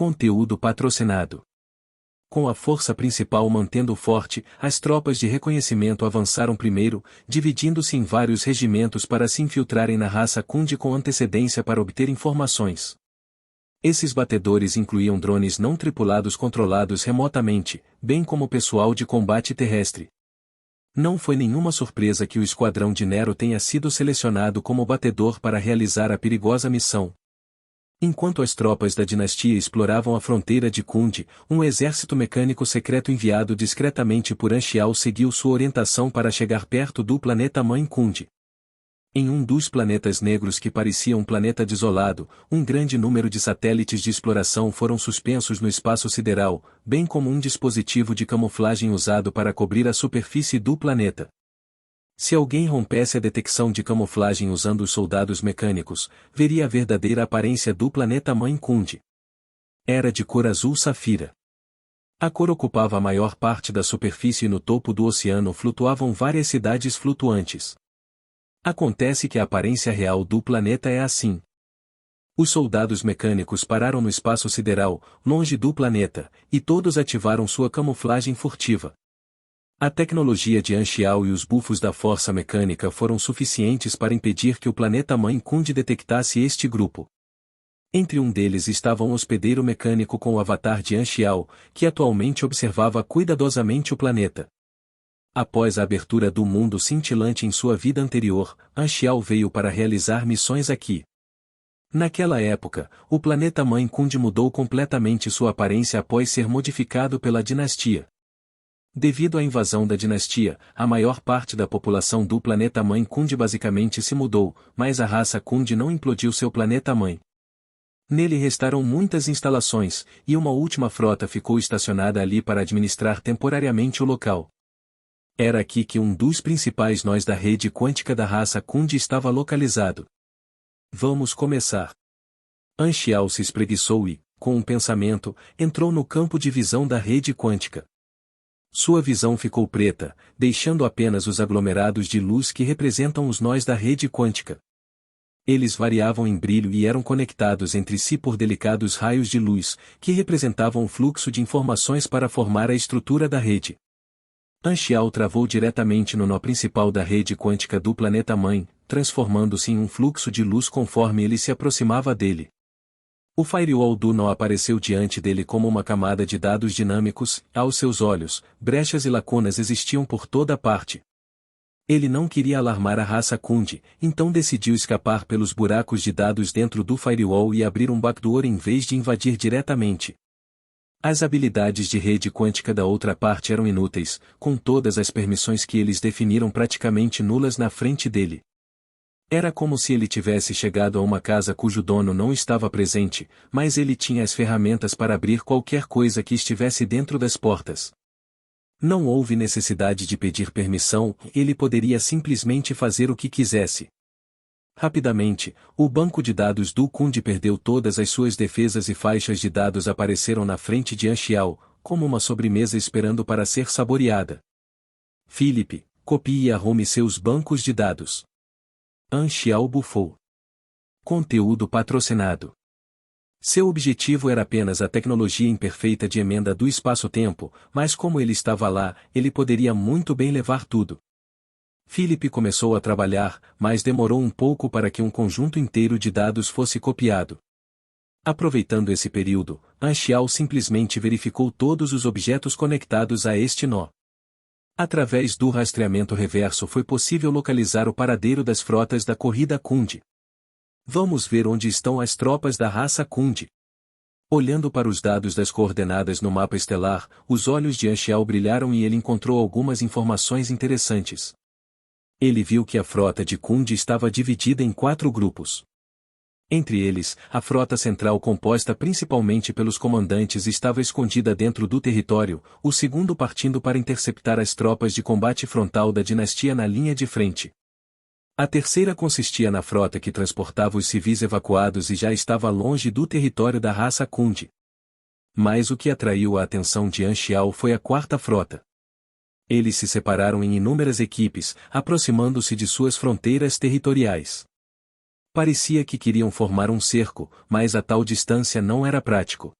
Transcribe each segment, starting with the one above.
Conteúdo patrocinado. Com a força principal mantendo forte, as tropas de reconhecimento avançaram primeiro, dividindo-se em vários regimentos para se infiltrarem na raça Khund com antecedência para obter informações. Esses batedores incluíam drones não tripulados controlados remotamente, bem como pessoal de combate terrestre. Não foi nenhuma surpresa que o esquadrão de Nero tenha sido selecionado como batedor para realizar a perigosa missão. Enquanto as tropas da dinastia exploravam a fronteira de Khund, um exército mecânico secreto enviado discretamente por Anchial seguiu sua orientação para chegar perto do planeta-mãe Khund. Em um dos planetas negros que parecia um planeta desolado, um grande número de satélites de exploração foram suspensos no espaço sideral, bem como um dispositivo de camuflagem usado para cobrir a superfície do planeta. Se alguém rompesse a detecção de camuflagem usando os soldados mecânicos, veria a verdadeira aparência do planeta-mãe Khund. Era de cor azul safira. A cor ocupava a maior parte da superfície e no topo do oceano flutuavam várias cidades flutuantes. Acontece que a aparência real do planeta é assim. Os soldados mecânicos pararam no espaço sideral, longe do planeta, e todos ativaram sua camuflagem furtiva. A tecnologia de Anchial e os bufos da força mecânica foram suficientes para impedir que o planeta-mãe Khund detectasse este grupo. Entre um deles estava um hospedeiro mecânico com o avatar de Anchial, que atualmente observava cuidadosamente o planeta. Após a abertura do mundo cintilante em sua vida anterior, Anchial veio para realizar missões aqui. Naquela época, o planeta-mãe Khund mudou completamente sua aparência após ser modificado pela dinastia. Devido à invasão da dinastia, a maior parte da população do planeta-mãe Khund basicamente se mudou, mas a raça Khund não implodiu seu planeta-mãe. Nele restaram muitas instalações, e uma última frota ficou estacionada ali para administrar temporariamente o local. Era aqui que um dos principais nós da rede quântica da raça Khund estava localizado. Vamos começar. Anchial se espreguiçou e, com um pensamento, entrou no campo de visão da rede quântica. Sua visão ficou preta, deixando apenas os aglomerados de luz que representam os nós da rede quântica. Eles variavam em brilho e eram conectados entre si por delicados raios de luz, que representavam o fluxo de informações para formar a estrutura da rede. Anchial travou diretamente no nó principal da rede quântica do planeta-mãe, transformando-se em um fluxo de luz conforme ele se aproximava dele. O firewall do nó apareceu diante dele como uma camada de dados dinâmicos, aos seus olhos, brechas e lacunas existiam por toda parte. Ele não queria alarmar a raça Khund, então decidiu escapar pelos buracos de dados dentro do firewall e abrir um backdoor em vez de invadir diretamente. As habilidades de rede quântica da outra parte eram inúteis, com todas as permissões que eles definiram praticamente nulas na frente dele. Era como se ele tivesse chegado a uma casa cujo dono não estava presente, mas ele tinha as ferramentas para abrir qualquer coisa que estivesse dentro das portas. Não houve necessidade de pedir permissão, ele poderia simplesmente fazer o que quisesse. Rapidamente, o banco de dados do Khund perdeu todas as suas defesas e faixas de dados apareceram na frente de Anchial, como uma sobremesa esperando para ser saboreada. Philip, copie e arrume seus bancos de dados. Anchial bufou. Conteúdo patrocinado. Seu objetivo era apenas a tecnologia imperfeita de emenda do espaço-tempo, mas como ele estava lá, ele poderia muito bem levar tudo. Philip começou a trabalhar, mas demorou um pouco para que um conjunto inteiro de dados fosse copiado. Aproveitando esse período, Anchial simplesmente verificou todos os objetos conectados a este nó. Através do rastreamento reverso foi possível localizar o paradeiro das frotas da corrida Khund. Vamos ver onde estão as tropas da raça Khund. Olhando para os dados das coordenadas no mapa estelar, os olhos de Anchial brilharam e ele encontrou algumas informações interessantes. Ele viu que a frota de Khund estava dividida em 4 grupos. Entre eles, a frota central composta principalmente pelos comandantes estava escondida dentro do território, o segundo partindo para interceptar as tropas de combate frontal da dinastia na linha de frente. A terceira consistia na frota que transportava os civis evacuados e já estava longe do território da raça Khund. Mas o que atraiu a atenção de Anchial foi a quarta frota. Eles se separaram em inúmeras equipes, aproximando-se de suas fronteiras territoriais. Parecia que queriam formar um cerco, mas a tal distância não era prático.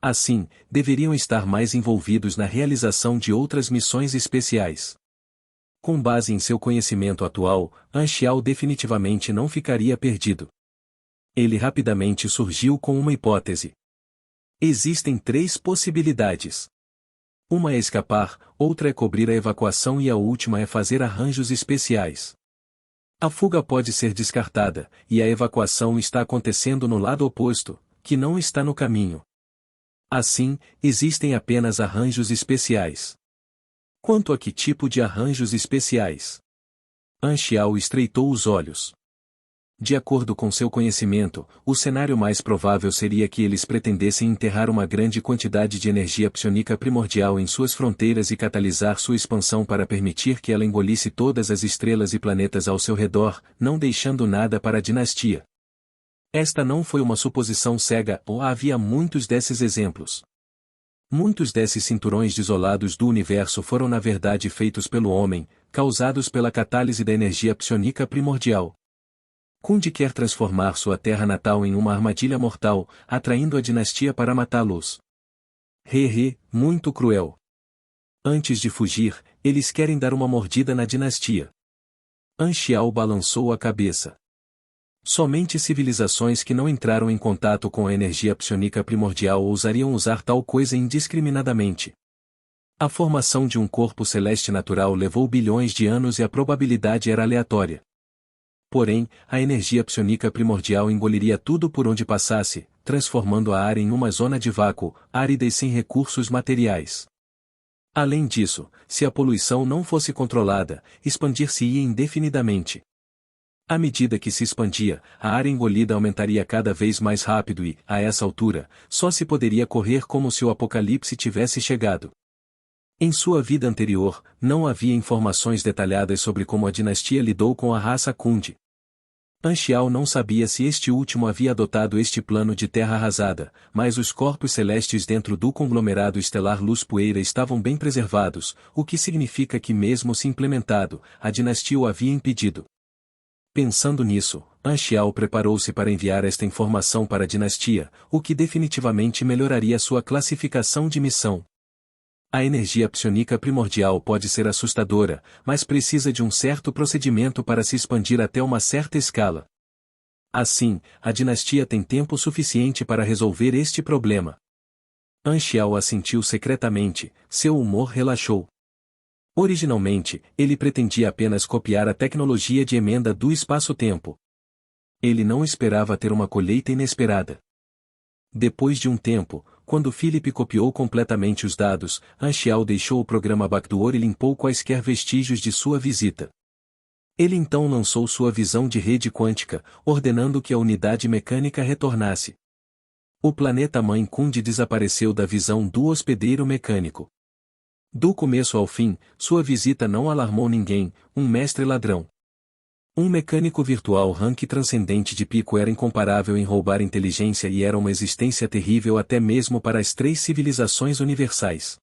Assim, deveriam estar mais envolvidos na realização de outras missões especiais. Com base em seu conhecimento atual, Anchial definitivamente não ficaria perdido. Ele rapidamente surgiu com uma hipótese. Existem 3 possibilidades. Uma é escapar, outra é cobrir a evacuação e a última é fazer arranjos especiais. A fuga pode ser descartada, e a evacuação está acontecendo no lado oposto, que não está no caminho. Assim, existem apenas arranjos especiais. Quanto a que tipo de arranjos especiais? Anchial estreitou os olhos. De acordo com seu conhecimento, o cenário mais provável seria que eles pretendessem enterrar uma grande quantidade de energia psionica primordial em suas fronteiras e catalisar sua expansão para permitir que ela engolisse todas as estrelas e planetas ao seu redor, não deixando nada para a dinastia. Esta não foi uma suposição cega, ou havia muitos desses exemplos. Muitos desses cinturões desolados do universo foram na verdade feitos pelo homem, causados pela catálise da energia psionica primordial. Kundi quer transformar sua terra natal em uma armadilha mortal, atraindo a dinastia para matá-los. Muito cruel. Antes de fugir, eles querem dar uma mordida na dinastia. Anchial balançou a cabeça. Somente civilizações que não entraram em contato com a energia psionica primordial ousariam usar tal coisa indiscriminadamente. A formação de um corpo celeste natural levou bilhões de anos e a probabilidade era aleatória. Porém, a energia psionica primordial engoliria tudo por onde passasse, transformando a área em uma zona de vácuo, árida e sem recursos materiais. Além disso, se a poluição não fosse controlada, expandir-se-ia indefinidamente. À medida que se expandia, a área engolida aumentaria cada vez mais rápido e, a essa altura, só se poderia correr como se o apocalipse tivesse chegado. Em sua vida anterior, não havia informações detalhadas sobre como a dinastia lidou com a raça Kundi. Anchial não sabia se este último havia adotado este plano de terra arrasada, mas os corpos celestes dentro do conglomerado estelar Luz-Poeira estavam bem preservados, o que significa que mesmo se implementado, a dinastia o havia impedido. Pensando nisso, Anchial preparou-se para enviar esta informação para a dinastia, o que definitivamente melhoraria sua classificação de missão. A energia psionica primordial pode ser assustadora, mas precisa de um certo procedimento para se expandir até uma certa escala. Assim, a dinastia tem tempo suficiente para resolver este problema. Anchial assentiu secretamente, seu humor relaxou. Originalmente, ele pretendia apenas copiar a tecnologia de emenda do espaço-tempo. Ele não esperava ter uma colheita inesperada. Depois de um tempo, quando Philip copiou completamente os dados, Anchial deixou o programa Backdoor e limpou quaisquer vestígios de sua visita. Ele então lançou sua visão de rede quântica, ordenando que a unidade mecânica retornasse. O planeta-mãe Kundi desapareceu da visão do hospedeiro mecânico. Do começo ao fim, sua visita não alarmou ninguém, um mestre ladrão. Um mecânico virtual rank transcendente de pico era incomparável em roubar inteligência e era uma existência terrível até mesmo para as 3 civilizações universais.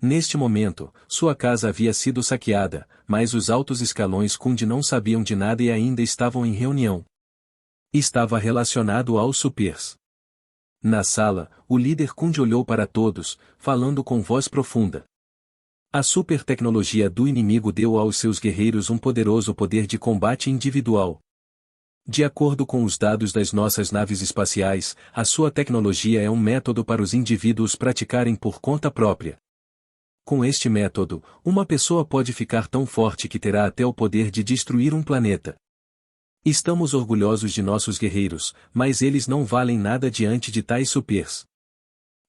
Neste momento, sua casa havia sido saqueada, mas os altos escalões Kundi não sabiam de nada e ainda estavam em reunião. Estava relacionado aos supers. Na sala, o líder Kundi olhou para todos, falando com voz profunda. A super tecnologia do inimigo deu aos seus guerreiros um poderoso poder de combate individual. De acordo com os dados das nossas naves espaciais, a sua tecnologia é um método para os indivíduos praticarem por conta própria. Com este método, uma pessoa pode ficar tão forte que terá até o poder de destruir um planeta. Estamos orgulhosos de nossos guerreiros, mas eles não valem nada diante de tais supers.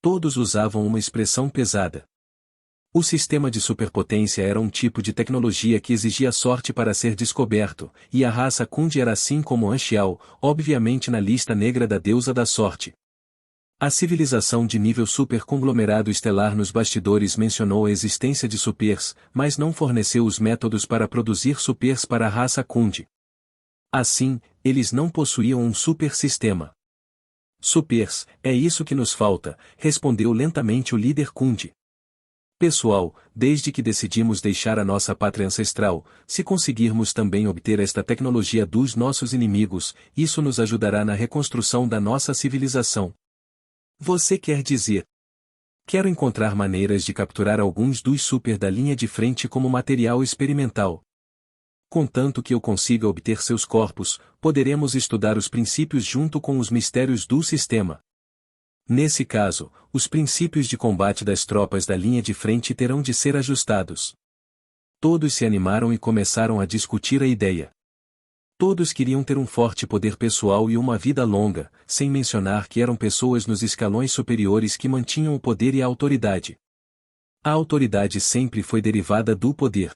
Todos usavam uma expressão pesada. O sistema de superpotência era um tipo de tecnologia que exigia sorte para ser descoberto, e a raça Kundi era assim como Anchial, obviamente na lista negra da deusa da sorte. A civilização de nível super-conglomerado estelar nos bastidores mencionou a existência de supers, mas não forneceu os métodos para produzir supers para a raça Kundi. Assim, eles não possuíam um super-sistema. Supers, é isso que nos falta, respondeu lentamente o líder Kundi. Pessoal, desde que decidimos deixar a nossa pátria ancestral, se conseguirmos também obter esta tecnologia dos nossos inimigos, isso nos ajudará na reconstrução da nossa civilização. Você quer dizer? Quero encontrar maneiras de capturar alguns dos super da linha de frente como material experimental. Contanto que eu consiga obter seus corpos, poderemos estudar os princípios junto com os mistérios do sistema. Nesse caso, os princípios de combate das tropas da linha de frente terão de ser ajustados. Todos se animaram e começaram a discutir a ideia. Todos queriam ter um forte poder pessoal e uma vida longa, sem mencionar que eram pessoas nos escalões superiores que mantinham o poder e a autoridade. A autoridade sempre foi derivada do poder.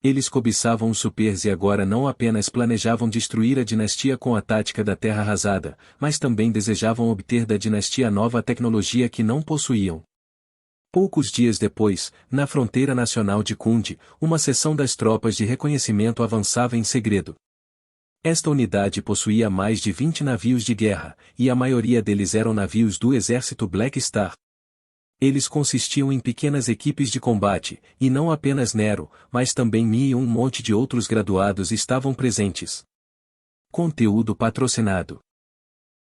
Eles cobiçavam os supers e agora não apenas planejavam destruir a dinastia com a tática da terra arrasada, mas também desejavam obter da dinastia nova tecnologia que não possuíam. Poucos dias depois, na fronteira nacional de Kundi, uma seção das tropas de reconhecimento avançava em segredo. Esta unidade possuía mais de 20 navios de guerra, e a maioria deles eram navios do exército Black Star. Eles consistiam em pequenas equipes de combate, e não apenas Nero, mas também Mi e um monte de outros graduados estavam presentes. Conteúdo patrocinado.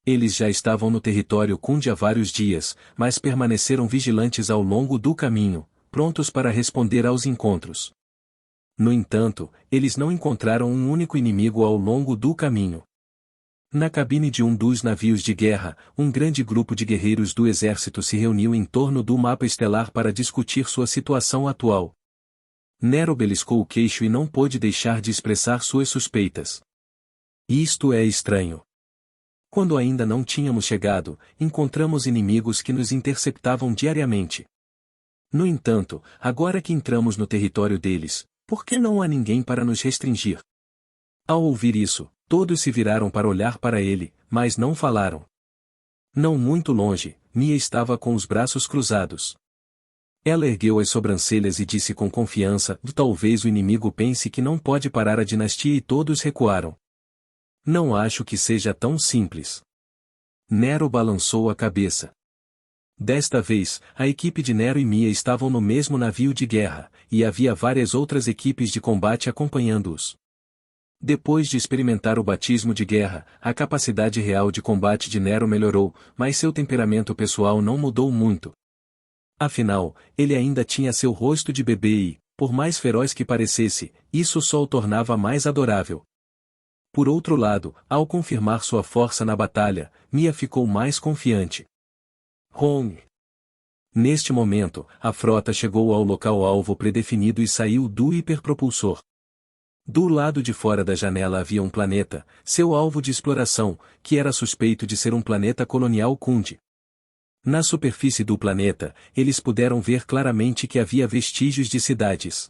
Eles já estavam no território Kundi há vários dias, mas permaneceram vigilantes ao longo do caminho, prontos para responder aos encontros. No entanto, eles não encontraram um único inimigo ao longo do caminho. Na cabine de um dos navios de guerra, um grande grupo de guerreiros do exército se reuniu em torno do mapa estelar para discutir sua situação atual. Nero beliscou o queixo e não pôde deixar de expressar suas suspeitas. Isto é estranho. Quando ainda não tínhamos chegado, encontramos inimigos que nos interceptavam diariamente. No entanto, agora que entramos no território deles, por que não há ninguém para nos restringir? Ao ouvir isso, todos se viraram para olhar para ele, mas não falaram. Não muito longe, Mia estava com os braços cruzados. Ela ergueu as sobrancelhas e disse com confiança: talvez o inimigo pense que não pode parar a dinastia, e todos recuaram. Não acho que seja tão simples. Nero balançou a cabeça. Desta vez, a equipe de Nero e Mia estavam no mesmo navio de guerra, e havia várias outras equipes de combate acompanhando-os. Depois de experimentar o batismo de guerra, a capacidade real de combate de Nero melhorou, mas seu temperamento pessoal não mudou muito. Afinal, ele ainda tinha seu rosto de bebê e, por mais feroz que parecesse, isso só o tornava mais adorável. Por outro lado, ao confirmar sua força na batalha, Mia ficou mais confiante. Hong. Neste momento, a frota chegou ao local-alvo predefinido e saiu do hiperpropulsor. Do lado de fora da janela havia um planeta, seu alvo de exploração, que era suspeito de ser um planeta colonial Kundi. Na superfície do planeta, eles puderam ver claramente que havia vestígios de cidades.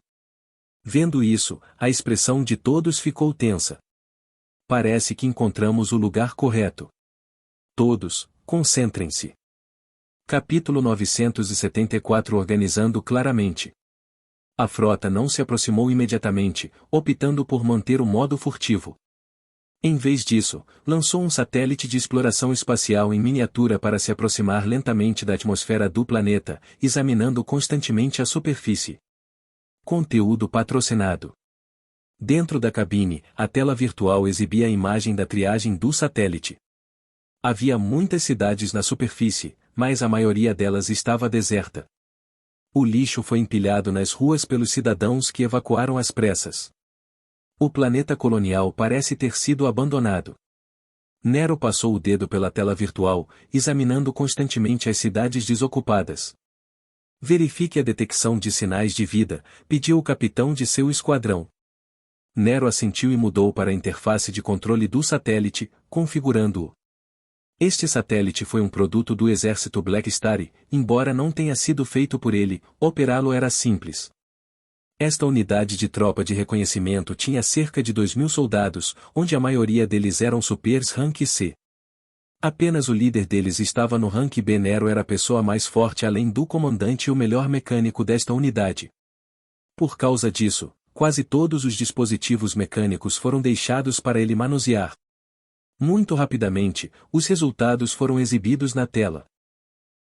Vendo isso, a expressão de todos ficou tensa. Parece que encontramos o lugar correto. Todos, concentrem-se. Capítulo 974 Organizando claramente. A frota não se aproximou imediatamente, optando por manter o modo furtivo. Em vez disso, lançou um satélite de exploração espacial em miniatura para se aproximar lentamente da atmosfera do planeta, examinando constantemente a superfície. Conteúdo patrocinado. Dentro da cabine, a tela virtual exibia a imagem da triagem do satélite. Havia muitas cidades na superfície, mas a maioria delas estava deserta. O lixo foi empilhado nas ruas pelos cidadãos que evacuaram às pressas. O planeta colonial parece ter sido abandonado. Nero passou o dedo pela tela virtual, examinando constantemente as cidades desocupadas. Verifique a detecção de sinais de vida, pediu o capitão de seu esquadrão. Nero assentiu e mudou para a interface de controle do satélite, configurando-o. Este satélite foi um produto do exército Black Star e, embora não tenha sido feito por ele, operá-lo era simples. Esta unidade de tropa de reconhecimento tinha cerca de 2.000 soldados, onde a maioria deles eram supers rank C. Apenas o líder deles estava no rank B. Nero era a pessoa mais forte além do comandante e o melhor mecânico desta unidade. Por causa disso, quase todos os dispositivos mecânicos foram deixados para ele manusear. Muito rapidamente, os resultados foram exibidos na tela.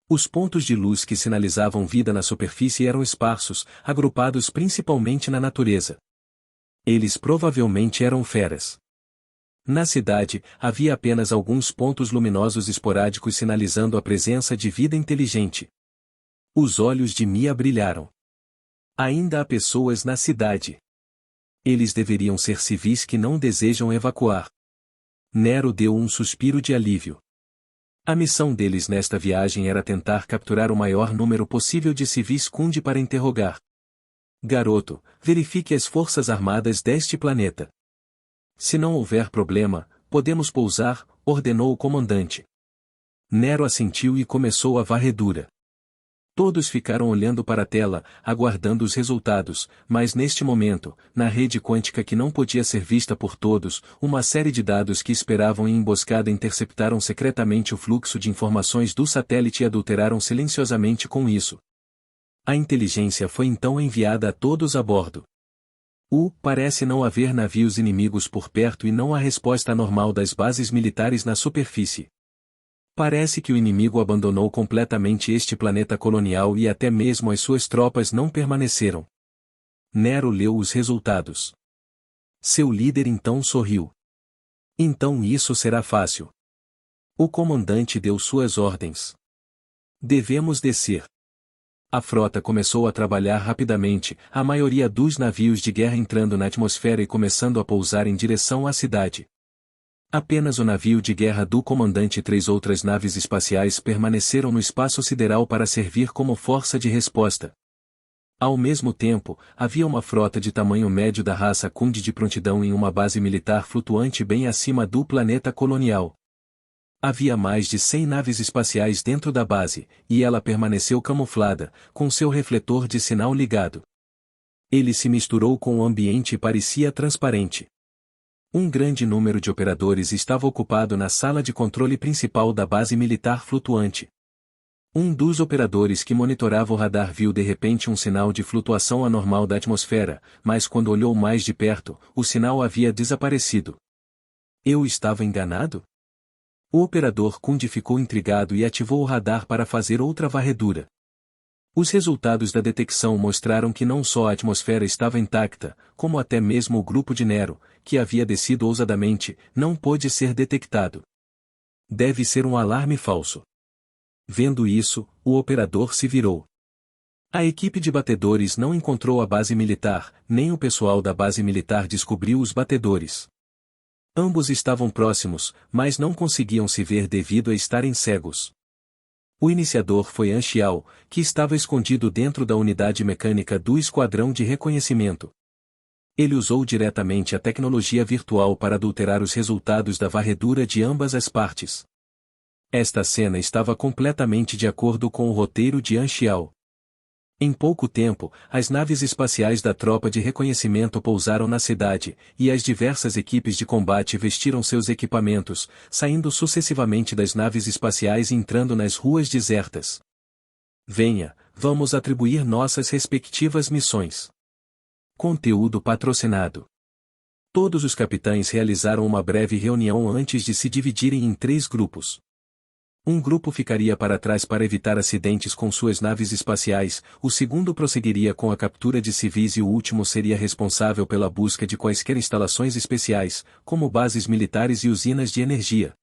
Os pontos de luz que sinalizavam vida na superfície eram esparsos, agrupados principalmente na natureza. Eles provavelmente eram feras. Na cidade, havia apenas alguns pontos luminosos esporádicos sinalizando a presença de vida inteligente. Os olhos de Mia brilharam. Ainda há pessoas na cidade. Eles deveriam ser civis que não desejam evacuar. Nero deu um suspiro de alívio. A missão deles nesta viagem era tentar capturar o maior número possível de civis Kunde para interrogar. Garoto, verifique as forças armadas deste planeta. Se não houver problema, podemos pousar, ordenou o comandante. Nero assentiu e começou a varredura. Todos ficaram olhando para a tela, aguardando os resultados, mas neste momento, na rede quântica que não podia ser vista por todos, uma série de dados que esperavam em emboscada interceptaram secretamente o fluxo de informações do satélite e adulteraram silenciosamente com isso. A inteligência foi então enviada a todos a bordo. Parece não haver navios inimigos por perto e não há resposta normal das bases militares na superfície. Parece que o inimigo abandonou completamente este planeta colonial e até mesmo as suas tropas não permaneceram. Nero leu os resultados. Seu líder então sorriu. Então isso será fácil. O comandante deu suas ordens. Devemos descer. A frota começou a trabalhar rapidamente, a maioria dos navios de guerra entrando na atmosfera e começando a pousar em direção à cidade. Apenas o navio de guerra do comandante e 3 outras naves espaciais permaneceram no espaço sideral para servir como força de resposta. Ao mesmo tempo, havia uma frota de tamanho médio da raça Kunde de prontidão em uma base militar flutuante bem acima do planeta colonial. Havia mais de 100 naves espaciais dentro da base, e ela permaneceu camuflada, com seu refletor de sinal ligado. Ele se misturou com o ambiente e parecia transparente. Um grande número de operadores estava ocupado na sala de controle principal da base militar flutuante. Um dos operadores que monitorava o radar viu de repente um sinal de flutuação anormal da atmosfera, mas quando olhou mais de perto, o sinal havia desaparecido. Eu estava enganado? O operador Kunde ficou intrigado e ativou o radar para fazer outra varredura. Os resultados da detecção mostraram que não só a atmosfera estava intacta, como até mesmo o grupo de Nero, que havia descido ousadamente, não pôde ser detectado. Deve ser um alarme falso. Vendo isso, o operador se virou. A equipe de batedores não encontrou a base militar, nem o pessoal da base militar descobriu os batedores. Ambos estavam próximos, mas não conseguiam se ver devido a estarem cegos. O iniciador foi Anxiao, que estava escondido dentro da unidade mecânica do Esquadrão de Reconhecimento. Ele usou diretamente a tecnologia virtual para adulterar os resultados da varredura de ambas as partes. Esta cena estava completamente de acordo com o roteiro de Anxiao. Em pouco tempo, as naves espaciais da tropa de reconhecimento pousaram na cidade, e as diversas equipes de combate vestiram seus equipamentos, saindo sucessivamente das naves espaciais e entrando nas ruas desertas. Venha, vamos atribuir nossas respectivas missões. Conteúdo patrocinado. Todos os capitães realizaram uma breve reunião antes de se dividirem em 3 grupos. Um grupo ficaria para trás para evitar acidentes com suas naves espaciais, o segundo prosseguiria com a captura de civis e o último seria responsável pela busca de quaisquer instalações especiais, como bases militares e usinas de energia.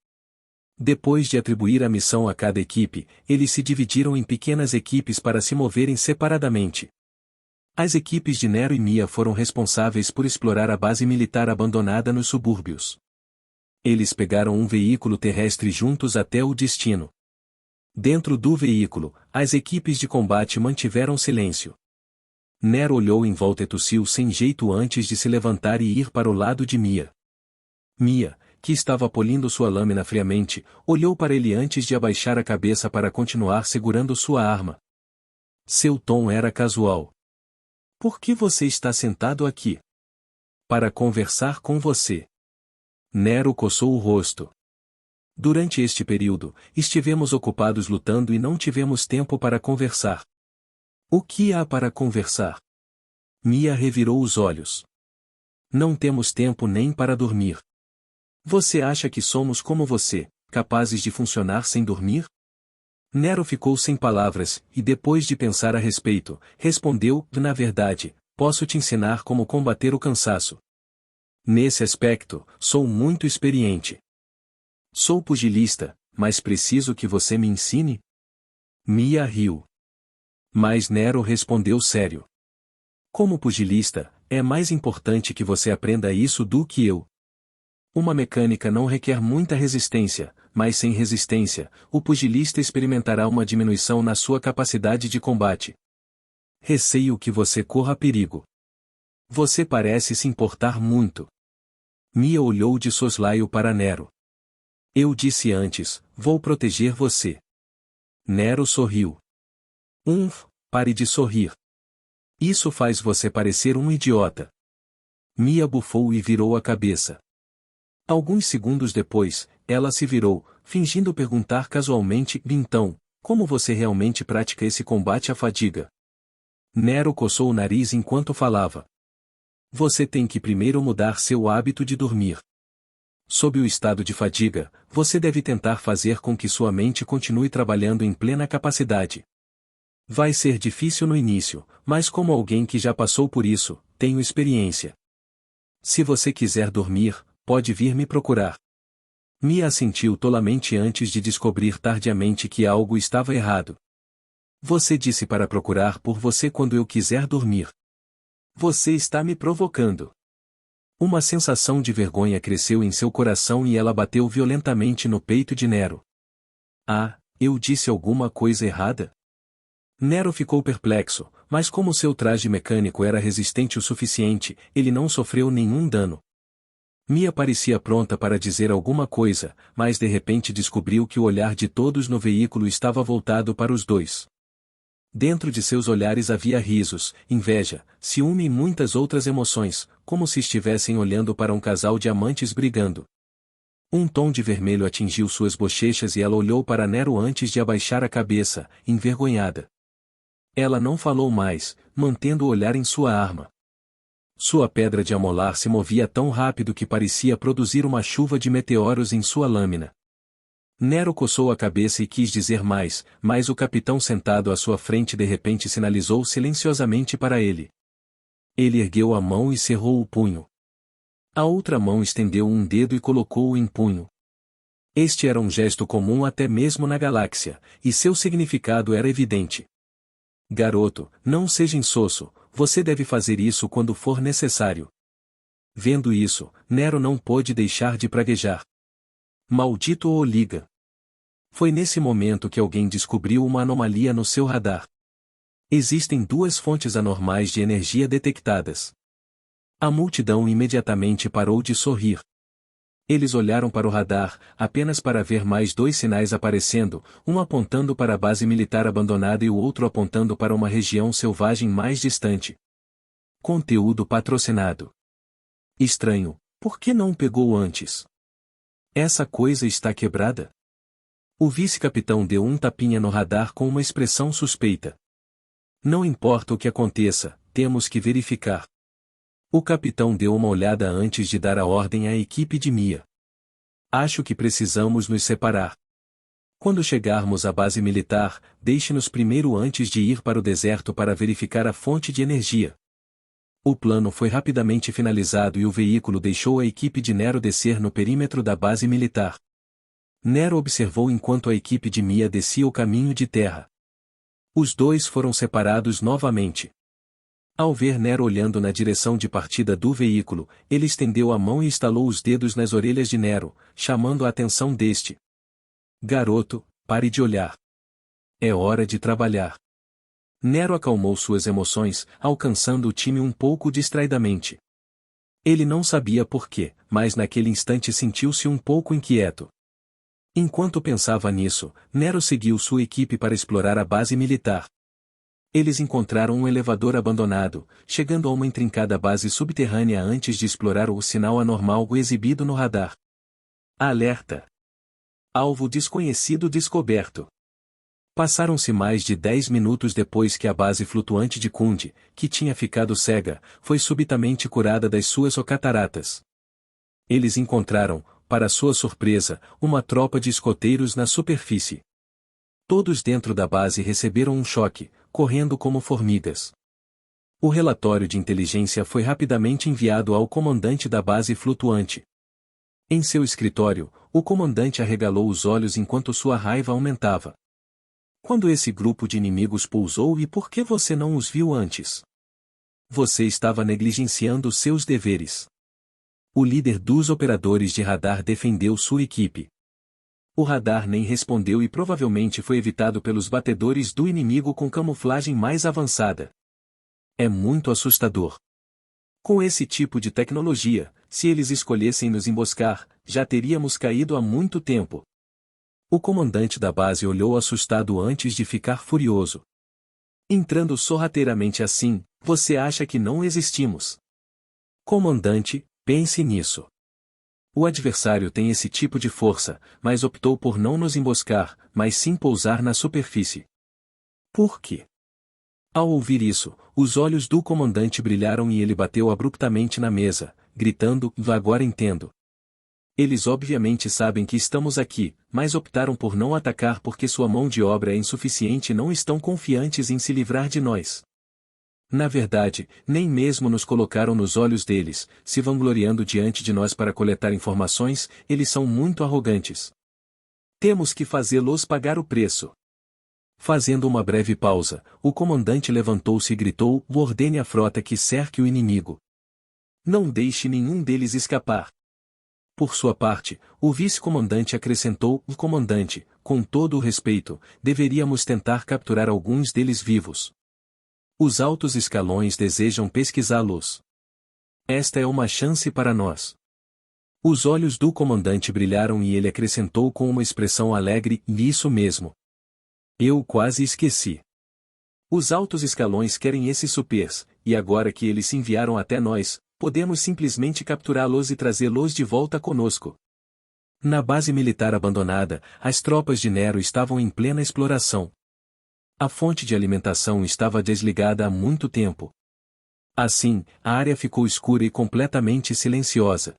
Depois de atribuir a missão a cada equipe, eles se dividiram em pequenas equipes para se moverem separadamente. As equipes de Nero e Mia foram responsáveis por explorar a base militar abandonada nos subúrbios. Eles pegaram um veículo terrestre juntos até o destino. Dentro do veículo, as equipes de combate mantiveram silêncio. Nero olhou em volta e tossiu sem jeito antes de se levantar e ir para o lado de Mia. Mia, que estava polindo sua lâmina friamente, olhou para ele antes de abaixar a cabeça para continuar segurando sua arma. Seu tom era casual. Por que você está sentado aqui? Para conversar com você. Nero coçou o rosto. Durante este período, estivemos ocupados lutando e não tivemos tempo para conversar. O que há para conversar? Mia revirou os olhos. Não temos tempo nem para dormir. Você acha que somos como você, capazes de funcionar sem dormir? Nero ficou sem palavras, e depois de pensar a respeito, respondeu, na verdade, posso te ensinar como combater o cansaço. Nesse aspecto, sou muito experiente. Sou pugilista, mas preciso que você me ensine? Mia riu. Mas Nero respondeu sério. Como pugilista, é mais importante que você aprenda isso do que eu. Uma mecânica não requer muita resistência, mas sem resistência, o pugilista experimentará uma diminuição na sua capacidade de combate. Receio que você corra perigo. Você parece se importar muito. Mia olhou de soslaio para Nero. Eu disse antes, vou proteger você. Nero sorriu. Pare de sorrir. Isso faz você parecer um idiota. Mia bufou e virou a cabeça. Alguns segundos depois, ela se virou, fingindo perguntar casualmente, então, como você realmente pratica esse combate à fadiga? Nero coçou o nariz enquanto falava. Você tem que primeiro mudar seu hábito de dormir. Sob o estado de fadiga, você deve tentar fazer com que sua mente continue trabalhando em plena capacidade. Vai ser difícil no início, mas como alguém que já passou por isso, tenho experiência. Se você quiser dormir, pode vir me procurar. Mia assentiu tolamente antes de descobrir tardiamente que algo estava errado. Você disse para procurar por você quando eu quiser dormir. Você está me provocando. Uma sensação de vergonha cresceu em seu coração e ela bateu violentamente no peito de Nero. Ah, eu disse alguma coisa errada? Nero ficou perplexo, mas como seu traje mecânico era resistente o suficiente, ele não sofreu nenhum dano. Mia parecia pronta para dizer alguma coisa, mas de repente descobriu que o olhar de todos no veículo estava voltado para os dois. Dentro de seus olhares havia risos, inveja, ciúme e muitas outras emoções, como se estivessem olhando para um casal de amantes brigando. Um tom de vermelho atingiu suas bochechas e ela olhou para Nero antes de abaixar a cabeça, envergonhada. Ela não falou mais, mantendo o olhar em sua arma. Sua pedra de amolar se movia tão rápido que parecia produzir uma chuva de meteoros em sua lâmina. Nero coçou a cabeça e quis dizer mais, mas o capitão sentado à sua frente de repente sinalizou silenciosamente para ele. Ele ergueu a mão e cerrou o punho. A outra mão estendeu um dedo e colocou-o em punho. Este era um gesto comum até mesmo na galáxia, e seu significado era evidente. Garoto, não seja insosso, você deve fazer isso quando for necessário. Vendo isso, Nero não pôde deixar de praguejar. Maldito Oliga! Foi nesse momento que alguém descobriu uma anomalia no seu radar. Existem duas fontes anormais de energia detectadas. A multidão imediatamente parou de sorrir. Eles olharam para o radar, apenas para ver mais dois sinais aparecendo, um apontando para a base militar abandonada e o outro apontando para uma região selvagem mais distante. Conteúdo patrocinado. Estranho, por que não pegou antes? Essa coisa está quebrada? O vice-capitão deu um tapinha no radar com uma expressão suspeita. Não importa o que aconteça, temos que verificar. O capitão deu uma olhada antes de dar a ordem à equipe de Mia. Acho que precisamos nos separar. Quando chegarmos à base militar, deixe-nos primeiro antes de ir para o deserto para verificar a fonte de energia. O plano foi rapidamente finalizado e o veículo deixou a equipe de Nero descer no perímetro da base militar. Nero observou enquanto a equipe de Mia descia o caminho de terra. Os dois foram separados novamente. Ao ver Nero olhando na direção de partida do veículo, ele estendeu a mão e estalou os dedos nas orelhas de Nero, chamando a atenção deste. Garoto, pare de olhar. É hora de trabalhar. Nero acalmou suas emoções, alcançando o time um pouco distraidamente. Ele não sabia por quê, mas naquele instante sentiu-se um pouco inquieto. Enquanto pensava nisso, Nero seguiu sua equipe para explorar a base militar. Eles encontraram um elevador abandonado, chegando a uma intrincada base subterrânea antes de explorar o sinal anormal exibido no radar. Alerta! Alvo desconhecido descoberto. Passaram-se mais de 10 minutos depois que a base flutuante de Kundi, que tinha ficado cega, foi subitamente curada das suas cataratas. Eles encontraram, para sua surpresa, uma tropa de escoteiros na superfície. Todos dentro da base receberam um choque, correndo como formigas. O relatório de inteligência foi rapidamente enviado ao comandante da base flutuante. Em seu escritório, o comandante arregalou os olhos enquanto sua raiva aumentava. Quando esse grupo de inimigos pousou e por que você não os viu antes? Você estava negligenciando seus deveres. O líder dos operadores de radar defendeu sua equipe. O radar nem respondeu e provavelmente foi evitado pelos batedores do inimigo com camuflagem mais avançada. É muito assustador. Com esse tipo de tecnologia, se eles escolhessem nos emboscar, já teríamos caído há muito tempo. O comandante da base olhou assustado antes de ficar furioso. Entrando sorrateiramente assim, você acha que não existimos? Comandante, pense nisso. O adversário tem esse tipo de força, mas optou por não nos emboscar, mas sim pousar na superfície. Por quê? Ao ouvir isso, os olhos do comandante brilharam e ele bateu abruptamente na mesa, gritando: agora entendo. Eles obviamente sabem que estamos aqui, mas optaram por não atacar porque sua mão de obra é insuficiente e não estão confiantes em se livrar de nós. Na verdade, nem mesmo nos colocaram nos olhos deles, se vangloriando diante de nós para coletar informações, eles são muito arrogantes. Temos que fazê-los pagar o preço. Fazendo uma breve pausa, o comandante levantou-se e gritou: ordene à frota que cerque o inimigo. Não deixe nenhum deles escapar. Por sua parte, o vice-comandante acrescentou: comandante, com todo o respeito, deveríamos tentar capturar alguns deles vivos. Os altos escalões desejam pesquisá-los. Esta é uma chance para nós. Os olhos do comandante brilharam e ele acrescentou com uma expressão alegre: isso mesmo. Eu quase esqueci. Os altos escalões querem esses supers, e agora que eles se enviaram até nós, podemos simplesmente capturá-los e trazê-los de volta conosco. Na base militar abandonada, as tropas de Nero estavam em plena exploração. A fonte de alimentação estava desligada há muito tempo. Assim, a área ficou escura e completamente silenciosa.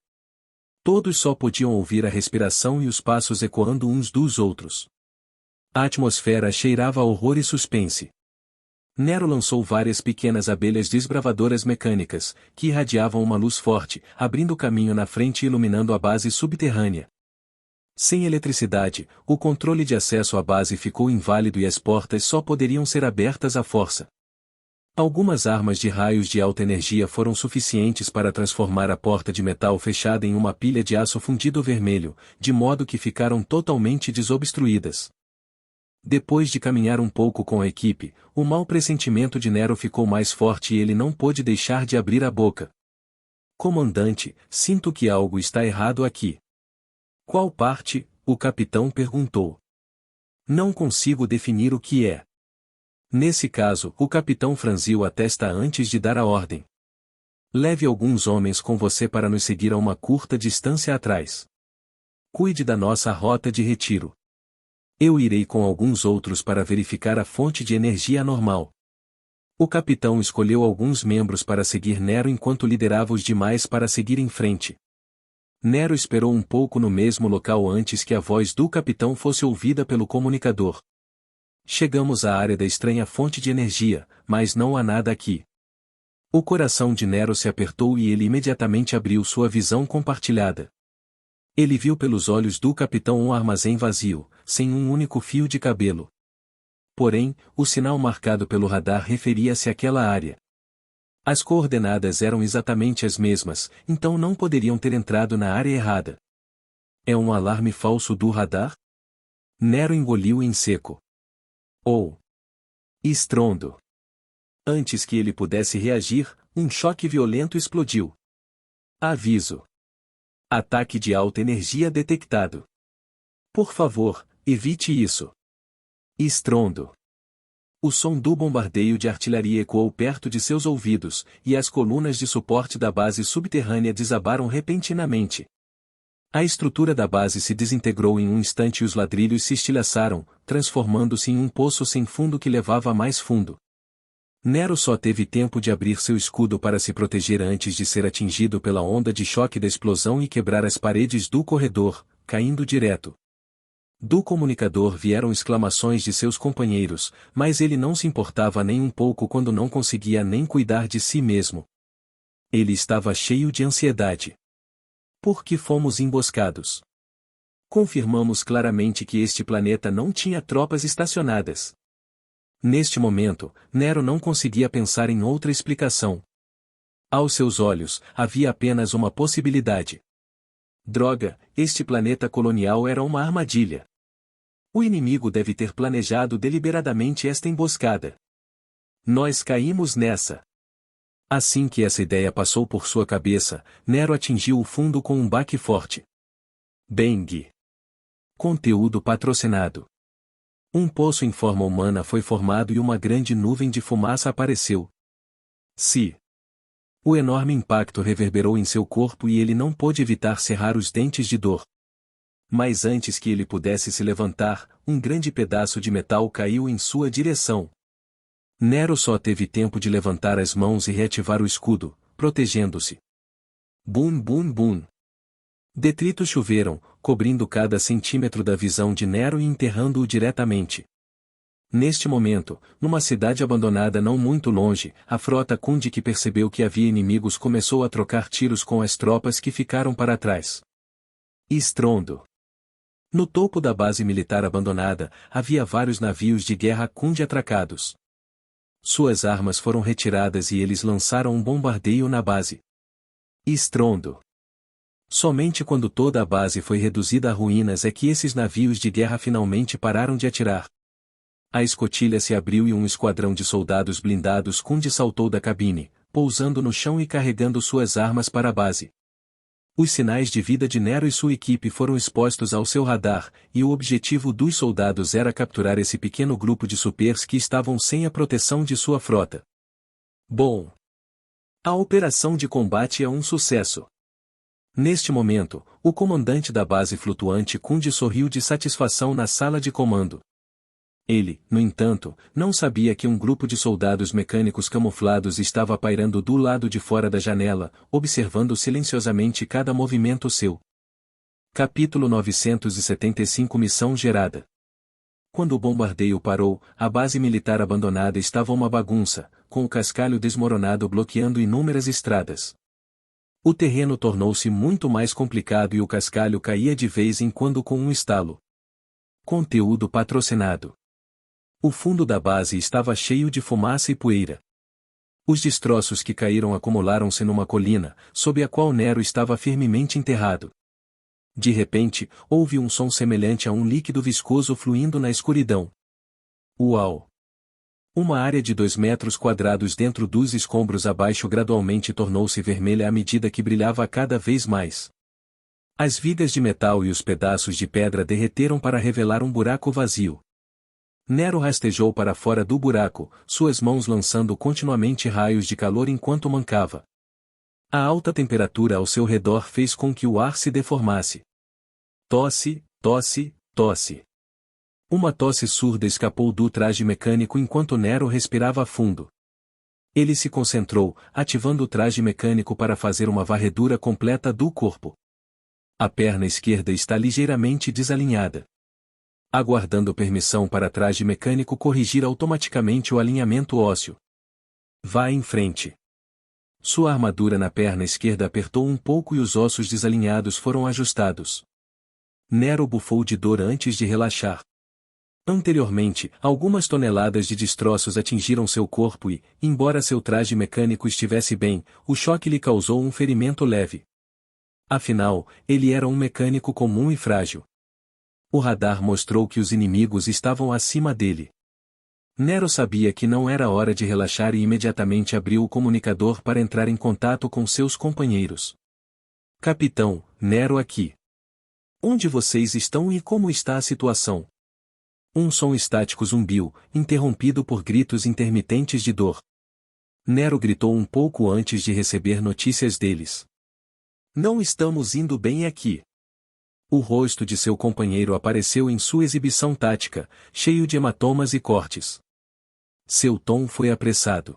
Todos só podiam ouvir a respiração e os passos ecoando uns dos outros. A atmosfera cheirava a horror e suspense. Nero lançou várias pequenas abelhas desbravadoras mecânicas, que irradiavam uma luz forte, abrindo caminho na frente e iluminando a base subterrânea. Sem eletricidade, o controle de acesso à base ficou inválido e as portas só poderiam ser abertas à força. Algumas armas de raios de alta energia foram suficientes para transformar a porta de metal fechada em uma pilha de aço fundido vermelho, de modo que ficaram totalmente desobstruídas. Depois de caminhar um pouco com a equipe, o mau pressentimento de Nero ficou mais forte e ele não pôde deixar de abrir a boca. Comandante, sinto que algo está errado aqui. Qual parte? O capitão perguntou. Não consigo definir o que é. Nesse caso, o capitão franziu a testa antes de dar a ordem. Leve alguns homens com você para nos seguir a uma curta distância atrás. Cuide da nossa rota de retiro. Eu irei com alguns outros para verificar a fonte de energia anormal. O capitão escolheu alguns membros para seguir Nero enquanto liderava os demais para seguir em frente. Nero esperou um pouco no mesmo local antes que a voz do capitão fosse ouvida pelo comunicador. Chegamos à área da estranha fonte de energia, mas não há nada aqui. O coração de Nero se apertou e ele imediatamente abriu sua visão compartilhada. Ele viu pelos olhos do capitão um armazém vazio, sem um único fio de cabelo. Porém, o sinal marcado pelo radar referia-se àquela área. As coordenadas eram exatamente as mesmas, então não poderiam ter entrado na área errada. É um alarme falso do radar? Nero engoliu em seco. Oh! Estrondo! Antes que ele pudesse reagir, um choque violento explodiu. Aviso! Ataque de alta energia detectado. Por favor, evite isso. Estrondo. O som do bombardeio de artilharia ecoou perto de seus ouvidos, e as colunas de suporte da base subterrânea desabaram repentinamente. A estrutura da base se desintegrou em um instante e os ladrilhos se estilhaçaram, transformando-se em um poço sem fundo que levava a mais fundo. Nero só teve tempo de abrir seu escudo para se proteger antes de ser atingido pela onda de choque da explosão e quebrar as paredes do corredor, caindo direto. Do comunicador vieram exclamações de seus companheiros, mas ele não se importava nem um pouco quando não conseguia nem cuidar de si mesmo. Ele estava cheio de ansiedade. Por que fomos emboscados? Confirmamos claramente que este planeta não tinha tropas estacionadas. Neste momento, Nero não conseguia pensar em outra explicação. Aos seus olhos, havia apenas uma possibilidade. Droga, este planeta colonial era uma armadilha. O inimigo deve ter planejado deliberadamente esta emboscada. Nós caímos nessa. Assim que essa ideia passou por sua cabeça, Nero atingiu o fundo com um baque forte. Bang! Conteúdo patrocinado. Um poço em forma humana foi formado e uma grande nuvem de fumaça apareceu. O enorme impacto reverberou em seu corpo e ele não pôde evitar cerrar os dentes de dor. Mas antes que ele pudesse se levantar, um grande pedaço de metal caiu em sua direção. Nero só teve tempo de levantar as mãos e reativar o escudo, protegendo-se. Bum bum bum. Detritos choveram, cobrindo cada centímetro da visão de Nero e enterrando-o diretamente. Neste momento, numa cidade abandonada não muito longe, a frota Kundi que percebeu que havia inimigos começou a trocar tiros com as tropas que ficaram para trás. Estrondo. No topo da base militar abandonada, havia vários navios de guerra Kundi atracados. Suas armas foram retiradas e eles lançaram um bombardeio na base. Estrondo. Somente quando toda a base foi reduzida a ruínas é que esses navios de guerra finalmente pararam de atirar. A escotilha se abriu e um esquadrão de soldados blindados Kundi saltou da cabine, pousando no chão e carregando suas armas para a base. Os sinais de vida de Nero e sua equipe foram expostos ao seu radar, e o objetivo dos soldados era capturar esse pequeno grupo de supers que estavam sem a proteção de sua frota. Bom. A operação de combate é um sucesso. Neste momento, o comandante da base flutuante Kundi sorriu de satisfação na sala de comando. Ele, no entanto, não sabia que um grupo de soldados mecânicos camuflados estava pairando do lado de fora da janela, observando silenciosamente cada movimento seu. Capítulo 975 Missão gerada. Quando o bombardeio parou, a base militar abandonada estava uma bagunça, com o cascalho desmoronado bloqueando inúmeras estradas. O terreno tornou-se muito mais complicado e o cascalho caía de vez em quando com um estalo. Conteúdo patrocinado. O fundo da base estava cheio de fumaça e poeira. Os destroços que caíram acumularam-se numa colina, sob a qual Nero estava firmemente enterrado. De repente, houve um som semelhante a um líquido viscoso fluindo na escuridão. Uau! Uma área de 2 metros quadrados dentro dos escombros abaixo gradualmente tornou-se vermelha à medida que brilhava cada vez mais. As vigas de metal e os pedaços de pedra derreteram para revelar um buraco vazio. Nero rastejou para fora do buraco, suas mãos lançando continuamente raios de calor enquanto mancava. A alta temperatura ao seu redor fez com que o ar se deformasse. Tosse, tosse, tosse. Uma tosse surda escapou do traje mecânico enquanto Nero respirava fundo. Ele se concentrou, ativando o traje mecânico para fazer uma varredura completa do corpo. A perna esquerda está ligeiramente desalinhada. Aguardando permissão para traje mecânico corrigir automaticamente o alinhamento ósseo. Vá em frente. Sua armadura na perna esquerda apertou um pouco e os ossos desalinhados foram ajustados. Nero bufou de dor antes de relaxar. Anteriormente, algumas toneladas de destroços atingiram seu corpo e, embora seu traje mecânico estivesse bem, o choque lhe causou um ferimento leve. Afinal, ele era um mecânico comum e frágil. O radar mostrou que os inimigos estavam acima dele. Nero sabia que não era hora de relaxar e imediatamente abriu o comunicador para entrar em contato com seus companheiros. Capitão, Nero aqui. Onde vocês estão e como está a situação? Um som estático zumbiu, interrompido por gritos intermitentes de dor. Nero gritou um pouco antes de receber notícias deles. Não estamos indo bem aqui. O rosto de seu companheiro apareceu em sua exibição tática, cheio de hematomas e cortes. Seu tom foi apressado.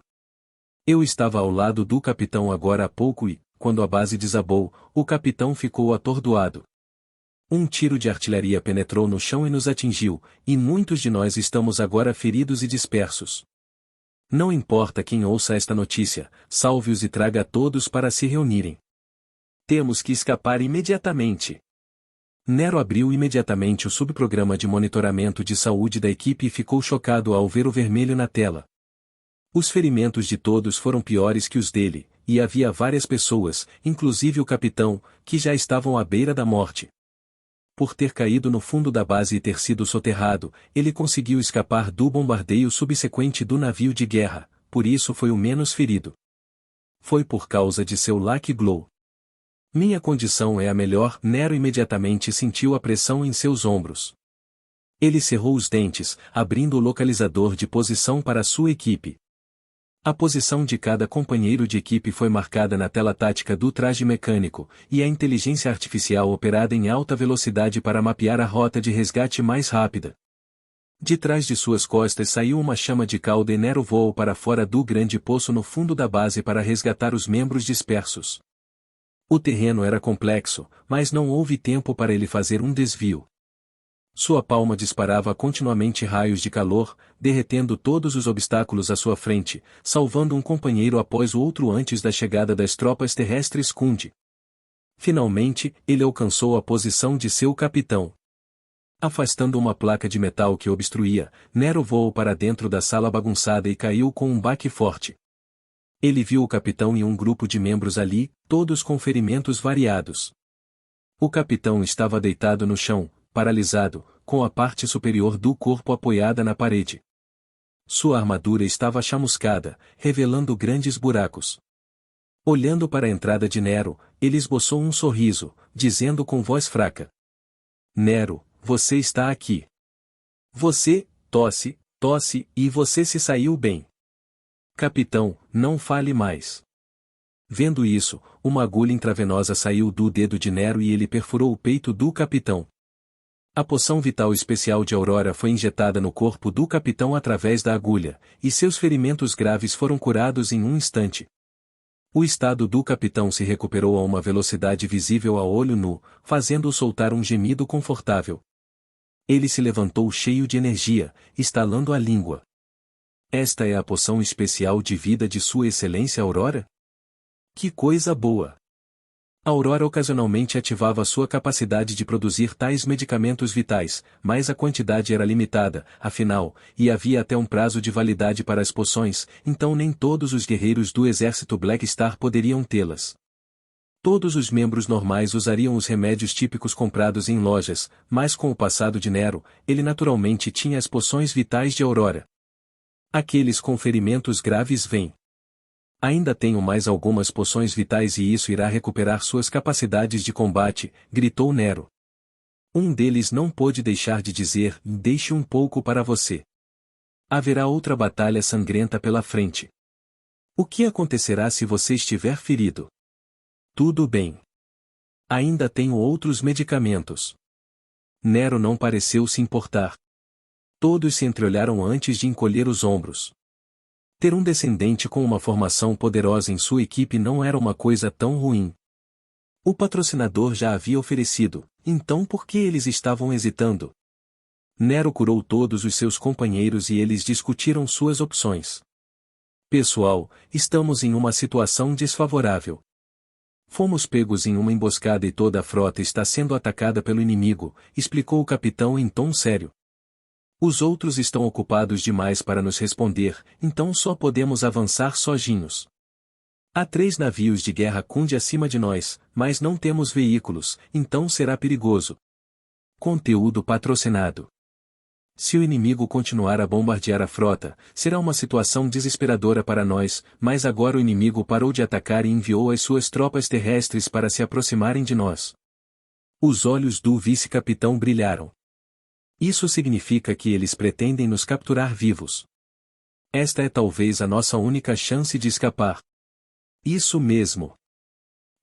Eu estava ao lado do capitão agora há pouco e, quando a base desabou, o capitão ficou atordoado. Um tiro de artilharia penetrou no chão e nos atingiu, e muitos de nós estamos agora feridos e dispersos. Não importa quem ouça esta notícia, salve-os e traga a todos para se reunirem. Temos que escapar imediatamente. Nero abriu imediatamente o subprograma de monitoramento de saúde da equipe e ficou chocado ao ver o vermelho na tela. Os ferimentos de todos foram piores que os dele, e havia várias pessoas, inclusive o capitão, que já estavam à beira da morte. Por ter caído no fundo da base e ter sido soterrado, ele conseguiu escapar do bombardeio subsequente do navio de guerra, por isso foi o menos ferido. Foi por causa de seu Lucky Glow. Minha condição é a melhor. Nero imediatamente sentiu a pressão em seus ombros. Ele cerrou os dentes, abrindo o localizador de posição para sua equipe. A posição de cada companheiro de equipe foi marcada na tela tática do traje mecânico, e a inteligência artificial operada em alta velocidade para mapear a rota de resgate mais rápida. De trás de suas costas saiu uma chama de cauda e Nero voou para fora do grande poço no fundo da base para resgatar os membros dispersos. O terreno era complexo, mas não houve tempo para ele fazer um desvio. Sua palma disparava continuamente raios de calor, derretendo todos os obstáculos à sua frente, salvando um companheiro após o outro antes da chegada das tropas terrestres Kundi. Finalmente, ele alcançou a posição de seu capitão. Afastando uma placa de metal que obstruía, Nero voou para dentro da sala bagunçada e caiu com um baque forte. Ele viu o capitão e um grupo de membros ali, todos com ferimentos variados. O capitão estava deitado no chão, paralisado, com a parte superior do corpo apoiada na parede. Sua armadura estava chamuscada, revelando grandes buracos. Olhando para a entrada de Nero, ele esboçou um sorriso, dizendo com voz fraca: Nero, você está aqui. Você, tosse, e você se saiu bem. Capitão, não fale mais. Vendo isso, uma agulha intravenosa saiu do dedo de Nero e ele perfurou o peito do capitão. A poção vital especial de Aurora foi injetada no corpo do capitão através da agulha, e seus ferimentos graves foram curados em um instante. O estado do capitão se recuperou a uma velocidade visível a olho nu, fazendo-o soltar um gemido confortável. Ele se levantou cheio de energia, estalando a língua. Esta é a poção especial de vida de Sua Excelência Aurora? Que coisa boa! A Aurora ocasionalmente ativava sua capacidade de produzir tais medicamentos vitais, mas a quantidade era limitada, afinal, e havia até um prazo de validade para as poções, então nem todos os guerreiros do exército Black Star poderiam tê-las. Todos os membros normais usariam os remédios típicos comprados em lojas, mas com o passado de Nero, ele naturalmente tinha as poções vitais de Aurora. Aqueles com ferimentos graves vêm. Ainda tenho mais algumas poções vitais e isso irá recuperar suas capacidades de combate, gritou Nero. Um deles não pôde deixar de dizer: deixe um pouco para você. Haverá outra batalha sangrenta pela frente. O que acontecerá se você estiver ferido? Tudo bem. Ainda tenho outros medicamentos. Nero não pareceu se importar. Todos se entreolharam antes de encolher os ombros. Ter um descendente com uma formação poderosa em sua equipe não era uma coisa tão ruim. O patrocinador já havia oferecido, então por que eles estavam hesitando? Nero curou todos os seus companheiros e eles discutiram suas opções. Pessoal, estamos em uma situação desfavorável. Fomos pegos em uma emboscada e toda a frota está sendo atacada pelo inimigo, explicou o capitão em tom sério. Os outros estão ocupados demais para nos responder, então só podemos avançar sozinhos. Há 3 navios de guerra Kundi acima de nós, mas não temos veículos, então será perigoso. Conteúdo patrocinado. Se o inimigo continuar a bombardear a frota, será uma situação desesperadora para nós, mas agora o inimigo parou de atacar e enviou as suas tropas terrestres para se aproximarem de nós. Os olhos do vice-capitão brilharam. Isso significa que eles pretendem nos capturar vivos. Esta é talvez a nossa única chance de escapar. Isso mesmo.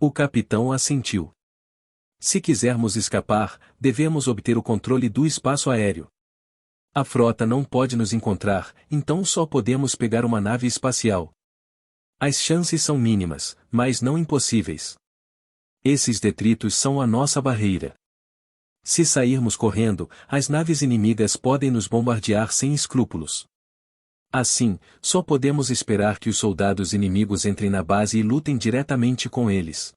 O capitão assentiu. Se quisermos escapar, devemos obter o controle do espaço aéreo. A frota não pode nos encontrar, então só podemos pegar uma nave espacial. As chances são mínimas, mas não impossíveis. Esses detritos são a nossa barreira. Se sairmos correndo, as naves inimigas podem nos bombardear sem escrúpulos. Assim, só podemos esperar que os soldados inimigos entrem na base e lutem diretamente com eles.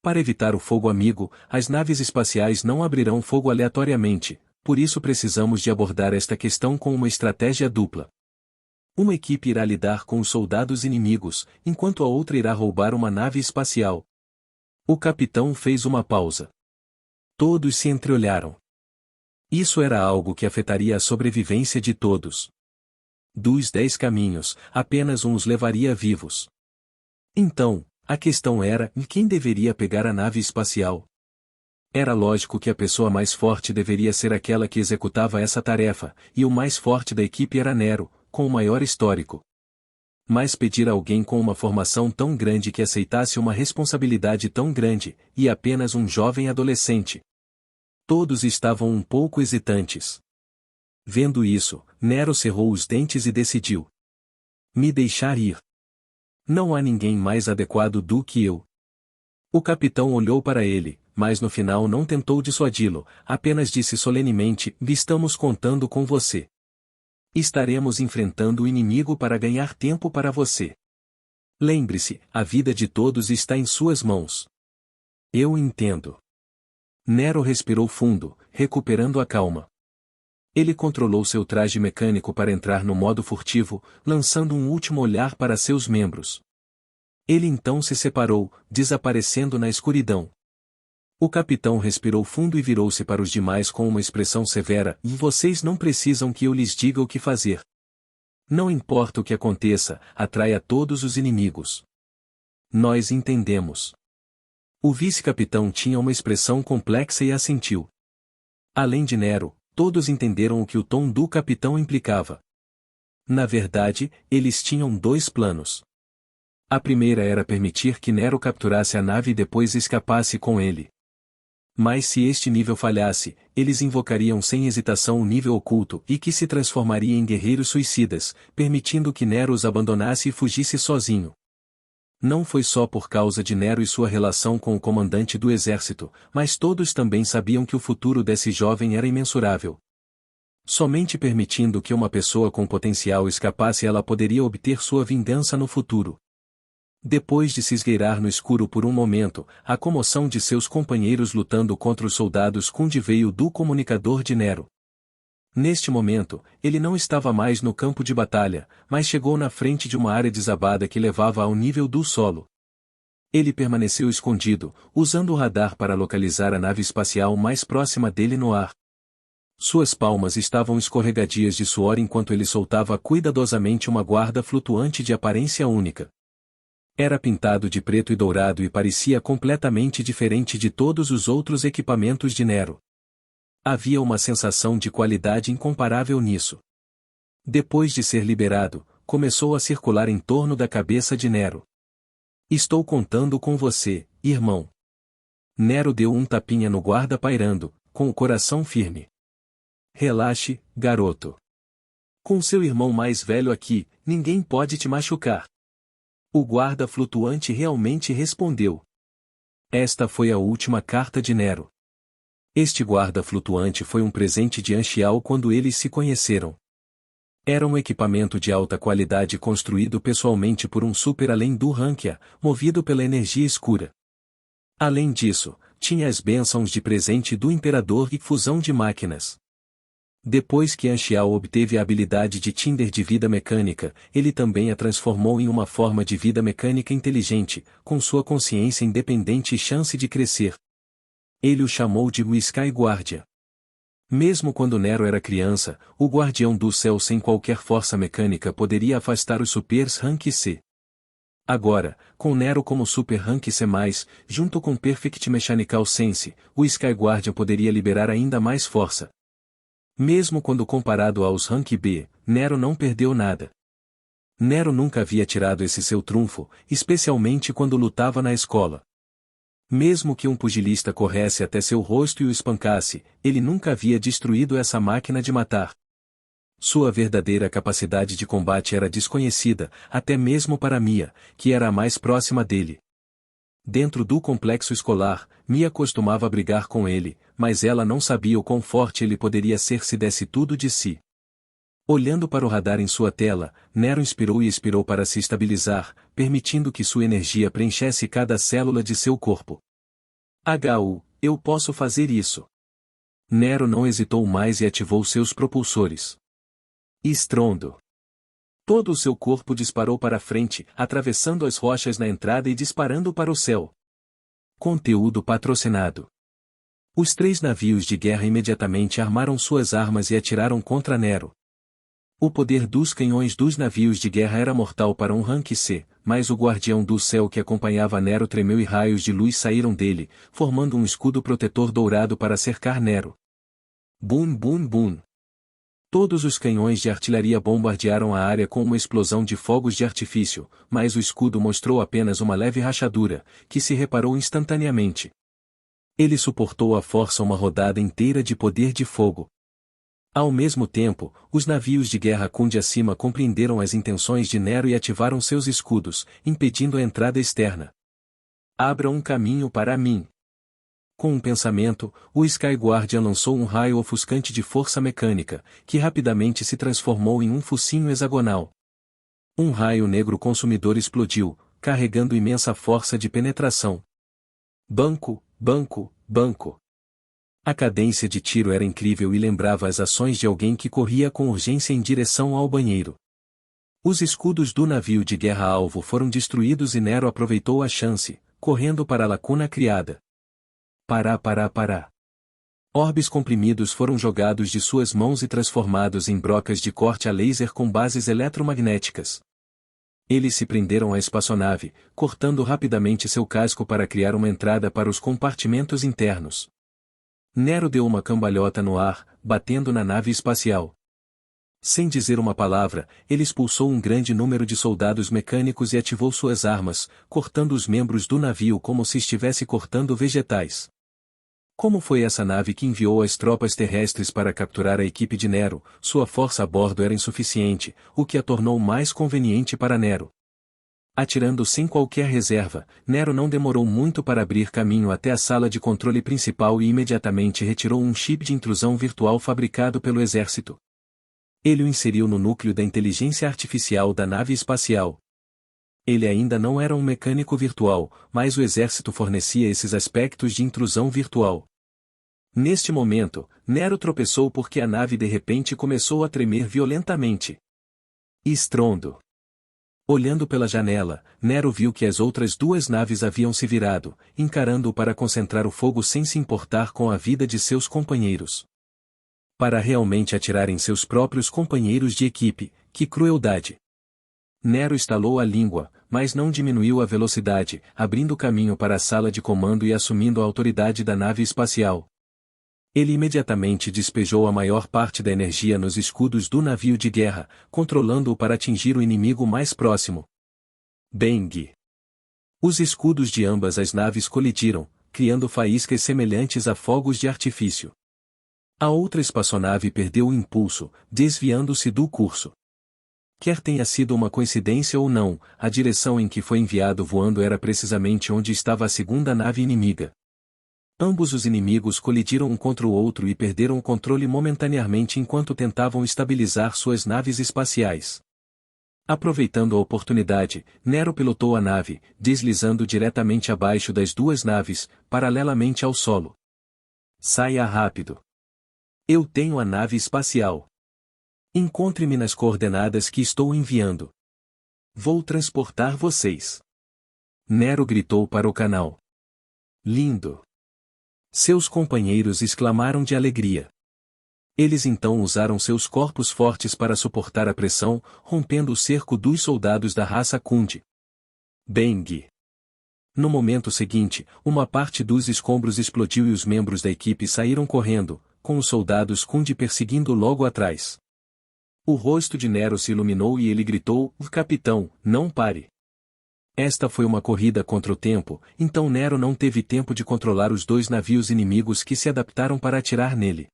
Para evitar o fogo amigo, as naves espaciais não abrirão fogo aleatoriamente, por isso precisamos de abordar esta questão com uma estratégia dupla. Uma equipe irá lidar com os soldados inimigos, enquanto a outra irá roubar uma nave espacial. O capitão fez uma pausa. Todos se entreolharam. Isso era algo que afetaria a sobrevivência de todos. Dos 10 caminhos, apenas um os levaria vivos. Então, a questão era, quem deveria pegar a nave espacial? Era lógico que a pessoa mais forte deveria ser aquela que executava essa tarefa, e o mais forte da equipe era Nero, com o maior histórico. Mas pedir a alguém com uma formação tão grande que aceitasse uma responsabilidade tão grande, e apenas um jovem adolescente. Todos estavam um pouco hesitantes. Vendo isso, Nero cerrou os dentes e decidiu: me deixar ir. Não há ninguém mais adequado do que eu. O capitão olhou para ele, mas no final não tentou dissuadi-lo, apenas disse solenemente: estamos contando com você. Estaremos enfrentando o inimigo para ganhar tempo para você. Lembre-se, a vida de todos está em suas mãos. Eu entendo. Nero respirou fundo, recuperando a calma. Ele controlou seu traje mecânico para entrar no modo furtivo, lançando um último olhar para seus membros. Ele então se separou, desaparecendo na escuridão. O capitão respirou fundo e virou-se para os demais com uma expressão severa: vocês não precisam que eu lhes diga o que fazer. Não importa o que aconteça, atraia todos os inimigos. Nós entendemos. O vice-capitão tinha uma expressão complexa e assentiu. Além de Nero, todos entenderam o que o tom do capitão implicava. Na verdade, eles tinham 2 planos. A primeira era permitir que Nero capturasse a nave e depois escapasse com ele. Mas se este nível falhasse, eles invocariam sem hesitação o nível oculto e que se transformaria em guerreiros suicidas, permitindo que Nero os abandonasse e fugisse sozinho. Não foi só por causa de Nero e sua relação com o comandante do exército, mas todos também sabiam que o futuro desse jovem era imensurável. Somente permitindo que uma pessoa com potencial escapasse ela poderia obter sua vingança no futuro. Depois de se esgueirar no escuro por um momento, a comoção de seus companheiros lutando contra os soldados Kundi veio do comunicador de Nero. Neste momento, ele não estava mais no campo de batalha, mas chegou na frente de uma área desabada que levava ao nível do solo. Ele permaneceu escondido, usando o radar para localizar a nave espacial mais próxima dele no ar. Suas palmas estavam escorregadias de suor enquanto ele soltava cuidadosamente uma guarda flutuante de aparência única. Era pintado de preto e dourado e parecia completamente diferente de todos os outros equipamentos de Nero. Havia uma sensação de qualidade incomparável nisso. Depois de ser liberado, começou a circular em torno da cabeça de Nero. Estou contando com você, irmão. Nero deu um tapinha no guarda pairando, com o coração firme. Relaxe, garoto. Com seu irmão mais velho aqui, ninguém pode te machucar. O guarda flutuante realmente respondeu. Esta foi a última carta de Nero. Este guarda flutuante foi um presente de Anchial quando eles se conheceram. Era um equipamento de alta qualidade construído pessoalmente por um super além do Rankia, movido pela energia escura. Além disso, tinha as bênçãos de presente do Imperador e fusão de máquinas. Depois que Anchial obteve a habilidade de Tinder de vida mecânica, ele também a transformou em uma forma de vida mecânica inteligente, com sua consciência independente e chance de crescer. Ele o chamou de o Sky Guardian. Mesmo quando Nero era criança, o Guardião do Céu sem qualquer força mecânica poderia afastar os Supers Rank C. Agora, com Nero como Super Rank C+, junto com Perfect Mechanical Sense, o Sky Guardian poderia liberar ainda mais força. Mesmo quando comparado aos Rank B, Nero não perdeu nada. Nero nunca havia tirado esse seu trunfo, especialmente quando lutava na escola. Mesmo que um pugilista corresse até seu rosto e o espancasse, ele nunca havia destruído essa máquina de matar. Sua verdadeira capacidade de combate era desconhecida, até mesmo para Mia, que era a mais próxima dele. Dentro do complexo escolar, Mia costumava brigar com ele, mas ela não sabia o quão forte ele poderia ser se desse tudo de si. Olhando para o radar em sua tela, Nero inspirou e expirou para se estabilizar, permitindo que sua energia preenchesse cada célula de seu corpo. Eu posso fazer isso. Nero não hesitou mais e ativou seus propulsores. Estrondo. Todo o seu corpo disparou para frente, atravessando as rochas na entrada e disparando para o céu. Conteúdo patrocinado. Os 3 navios de guerra imediatamente armaram suas armas e atiraram contra Nero. O poder dos canhões dos navios de guerra era mortal para um rank C, mas o guardião do céu que acompanhava Nero tremeu e raios de luz saíram dele, formando um escudo protetor dourado para cercar Nero. Bum bum bum. Todos os canhões de artilharia bombardearam a área com uma explosão de fogos de artifício, mas o escudo mostrou apenas uma leve rachadura, que se reparou instantaneamente. Ele suportou à força uma rodada inteira de poder de fogo. Ao mesmo tempo, os navios de guerra Kunde acima compreenderam as intenções de Nero e ativaram seus escudos, impedindo a entrada externa. Abra um caminho para mim. Com um pensamento, o Sky Guardian lançou um raio ofuscante de força mecânica, que rapidamente se transformou em um focinho hexagonal. Um raio negro consumidor explodiu, carregando imensa força de penetração. Banco, banco, banco. A cadência de tiro era incrível e lembrava as ações de alguém que corria com urgência em direção ao banheiro. Os escudos do navio de guerra-alvo foram destruídos e Nero aproveitou a chance, correndo para a lacuna criada. Pará. Orbes comprimidos foram jogados de suas mãos e transformados em brocas de corte a laser com bases eletromagnéticas. Eles se prenderam à espaçonave, cortando rapidamente seu casco para criar uma entrada para os compartimentos internos. Nero deu uma cambalhota no ar, batendo na nave espacial. Sem dizer uma palavra, ele expulsou um grande número de soldados mecânicos e ativou suas armas, cortando os membros do navio como se estivesse cortando vegetais. Como foi essa nave que enviou as tropas terrestres para capturar a equipe de Nero, sua força a bordo era insuficiente, o que a tornou mais conveniente para Nero. Atirando sem qualquer reserva, Nero não demorou muito para abrir caminho até a sala de controle principal e imediatamente retirou um chip de intrusão virtual fabricado pelo exército. Ele o inseriu no núcleo da inteligência artificial da nave espacial. Ele ainda não era um mecânico virtual, mas o exército fornecia esses aspectos de intrusão virtual. Neste momento, Nero tropeçou porque a nave de repente começou a tremer violentamente. Estrondo. Olhando pela janela, Nero viu que as outras 2 naves haviam se virado, encarando-o para concentrar o fogo sem se importar com a vida de seus companheiros. Para realmente atirar em seus próprios companheiros de equipe, que crueldade! Nero estalou a língua, mas não diminuiu a velocidade, abrindo caminho para a sala de comando e assumindo a autoridade da nave espacial. Ele imediatamente despejou a maior parte da energia nos escudos do navio de guerra, controlando-o para atingir o inimigo mais próximo. Bang! Os escudos de ambas as naves colidiram, criando faíscas semelhantes a fogos de artifício. A outra espaçonave perdeu o impulso, desviando-se do curso. Quer tenha sido uma coincidência ou não, a direção em que foi enviado voando era precisamente onde estava a segunda nave inimiga. Ambos os inimigos colidiram um contra o outro e perderam o controle momentaneamente enquanto tentavam estabilizar suas naves espaciais. Aproveitando a oportunidade, Nero pilotou a nave, deslizando diretamente abaixo das 2 naves, paralelamente ao solo. Saia rápido. Eu tenho a nave espacial. Encontre-me nas coordenadas que estou enviando. Vou transportar vocês. Nero gritou para o canal. Lindo! Seus companheiros exclamaram de alegria. Eles então usaram seus corpos fortes para suportar a pressão, rompendo o cerco dos soldados da raça Kunde. Bang! No momento seguinte, uma parte dos escombros explodiu e os membros da equipe saíram correndo, com os soldados Kunde perseguindo logo atrás. O rosto de Nero se iluminou e ele gritou: Capitão, não pare! Esta foi uma corrida contra o tempo, então Nero não teve tempo de controlar os 2 navios inimigos que se adaptaram para atirar nele.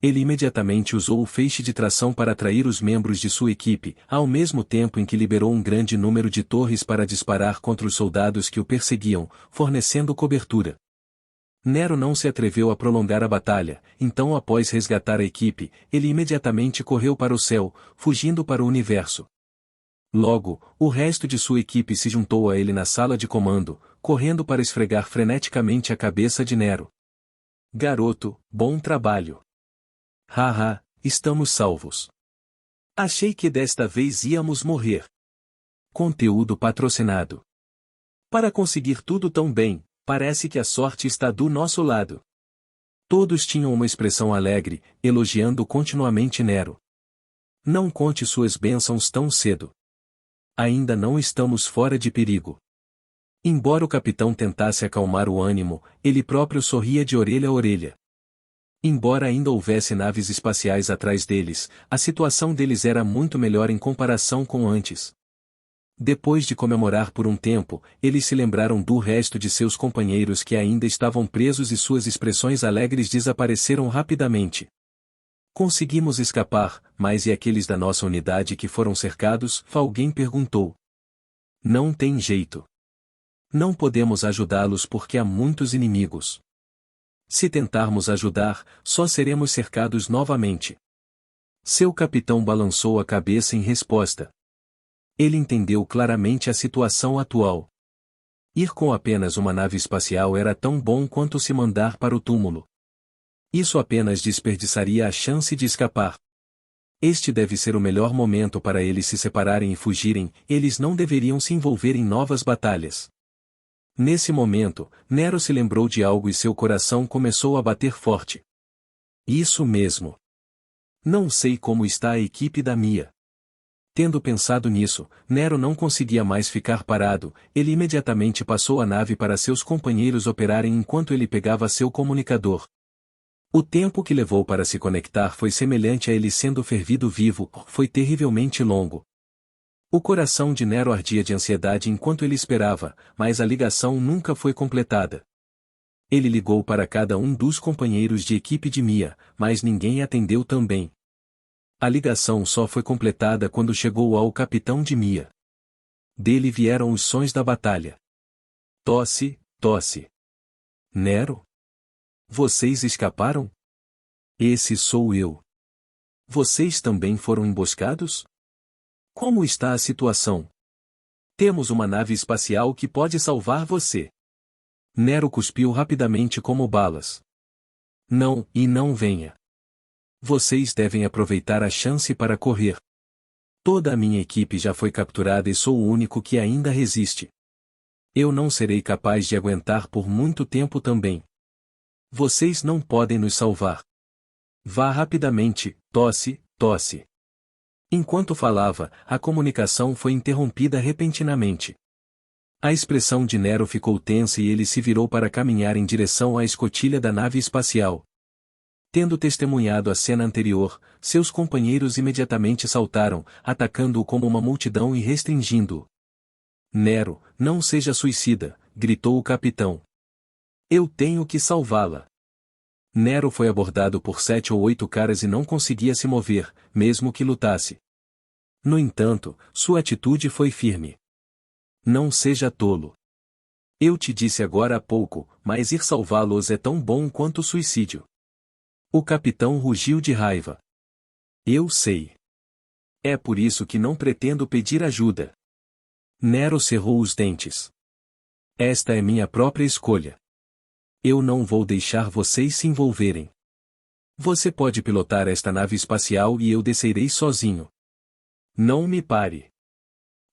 Ele imediatamente usou o feixe de tração para atrair os membros de sua equipe, ao mesmo tempo em que liberou um grande número de torres para disparar contra os soldados que o perseguiam, fornecendo cobertura. Nero não se atreveu a prolongar a batalha, então após resgatar a equipe, ele imediatamente correu para o céu, fugindo para o universo. Logo, o resto de sua equipe se juntou a ele na sala de comando, correndo para esfregar freneticamente a cabeça de Nero. Garoto, bom trabalho. Haha, estamos salvos. Achei que desta vez íamos morrer. Conteúdo patrocinado. Para conseguir tudo tão bem, parece que a sorte está do nosso lado. Todos tinham uma expressão alegre, elogiando continuamente Nero. Não conte suas bênçãos tão cedo. Ainda não estamos fora de perigo. Embora o capitão tentasse acalmar o ânimo, ele próprio sorria de orelha a orelha. Embora ainda houvesse naves espaciais atrás deles, a situação deles era muito melhor em comparação com antes. Depois de comemorar por um tempo, eles se lembraram do resto de seus companheiros que ainda estavam presos e suas expressões alegres desapareceram rapidamente. Conseguimos escapar, mas e aqueles da nossa unidade que foram cercados? Alguém perguntou. Não tem jeito. Não podemos ajudá-los porque há muitos inimigos. Se tentarmos ajudar, só seremos cercados novamente. Seu capitão balançou a cabeça em resposta. Ele entendeu claramente a situação atual. Ir com apenas uma nave espacial era tão bom quanto se mandar para o túmulo. Isso apenas desperdiçaria a chance de escapar. Este deve ser o melhor momento para eles se separarem e fugirem, eles não deveriam se envolver em novas batalhas. Nesse momento, Nero se lembrou de algo e seu coração começou a bater forte. Isso mesmo. Não sei como está a equipe da Mia. Tendo pensado nisso, Nero não conseguia mais ficar parado, ele imediatamente passou a nave para seus companheiros operarem enquanto ele pegava seu comunicador. O tempo que levou para se conectar foi semelhante a ele sendo fervido vivo, foi terrivelmente longo. O coração de Nero ardia de ansiedade enquanto ele esperava, mas a ligação nunca foi completada. Ele ligou para cada um dos companheiros de equipe de Mia, mas ninguém atendeu também. A ligação só foi completada quando chegou ao capitão de Mia. Dele vieram os sons da batalha. Tosse, tosse. Nero? Vocês escaparam? Esse sou eu. Vocês também foram emboscados? Como está a situação? Temos uma nave espacial que pode salvar você. Nero cuspiu rapidamente como balas. Não, e não venha. Vocês devem aproveitar a chance para correr. Toda a minha equipe já foi capturada e sou o único que ainda resiste. Eu não serei capaz de aguentar por muito tempo também. Vocês não podem nos salvar. Vá rapidamente, tosse, tosse. Enquanto falava, a comunicação foi interrompida repentinamente. A expressão de Nero ficou tensa e ele se virou para caminhar em direção à escotilha da nave espacial. Tendo testemunhado a cena anterior, seus companheiros imediatamente saltaram, atacando-o como uma multidão e restringindo-o. Nero, não seja suicida, gritou o capitão. Eu tenho que salvá-la. Nero foi abordado por 7 ou 8 caras e não conseguia se mover, mesmo que lutasse. No entanto, sua atitude foi firme. Não seja tolo. Eu te disse agora há pouco, mas ir salvá-los é tão bom quanto o suicídio. O capitão rugiu de raiva. Eu sei. É por isso que não pretendo pedir ajuda. Nero cerrou os dentes. Esta é minha própria escolha. Eu não vou deixar vocês se envolverem. Você pode pilotar esta nave espacial e eu descerei sozinho. Não me pare.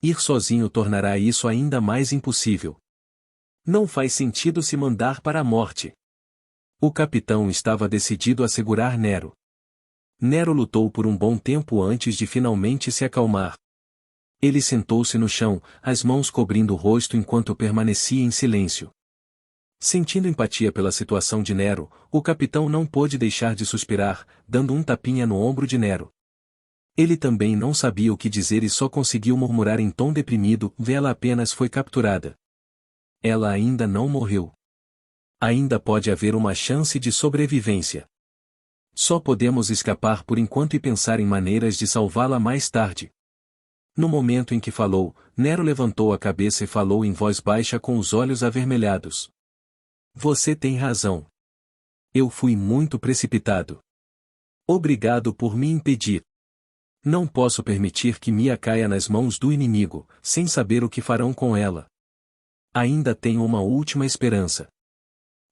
Ir sozinho tornará isso ainda mais impossível. Não faz sentido se mandar para a morte. O capitão estava decidido a segurar Nero. Nero lutou por um bom tempo antes de finalmente se acalmar. Ele sentou-se no chão, as mãos cobrindo o rosto enquanto permanecia em silêncio. Sentindo empatia pela situação de Nero, o capitão não pôde deixar de suspirar, dando um tapinha no ombro de Nero. Ele também não sabia o que dizer e só conseguiu murmurar em tom deprimido: ela apenas foi capturada. Ela ainda não morreu. Ainda pode haver uma chance de sobrevivência. Só podemos escapar por enquanto e pensar em maneiras de salvá-la mais tarde. No momento em que falou, Nero levantou a cabeça e falou em voz baixa com os olhos avermelhados. Você tem razão. Eu fui muito precipitado. Obrigado por me impedir. Não posso permitir que Mia caia nas mãos do inimigo, sem saber o que farão com ela. Ainda tenho uma última esperança.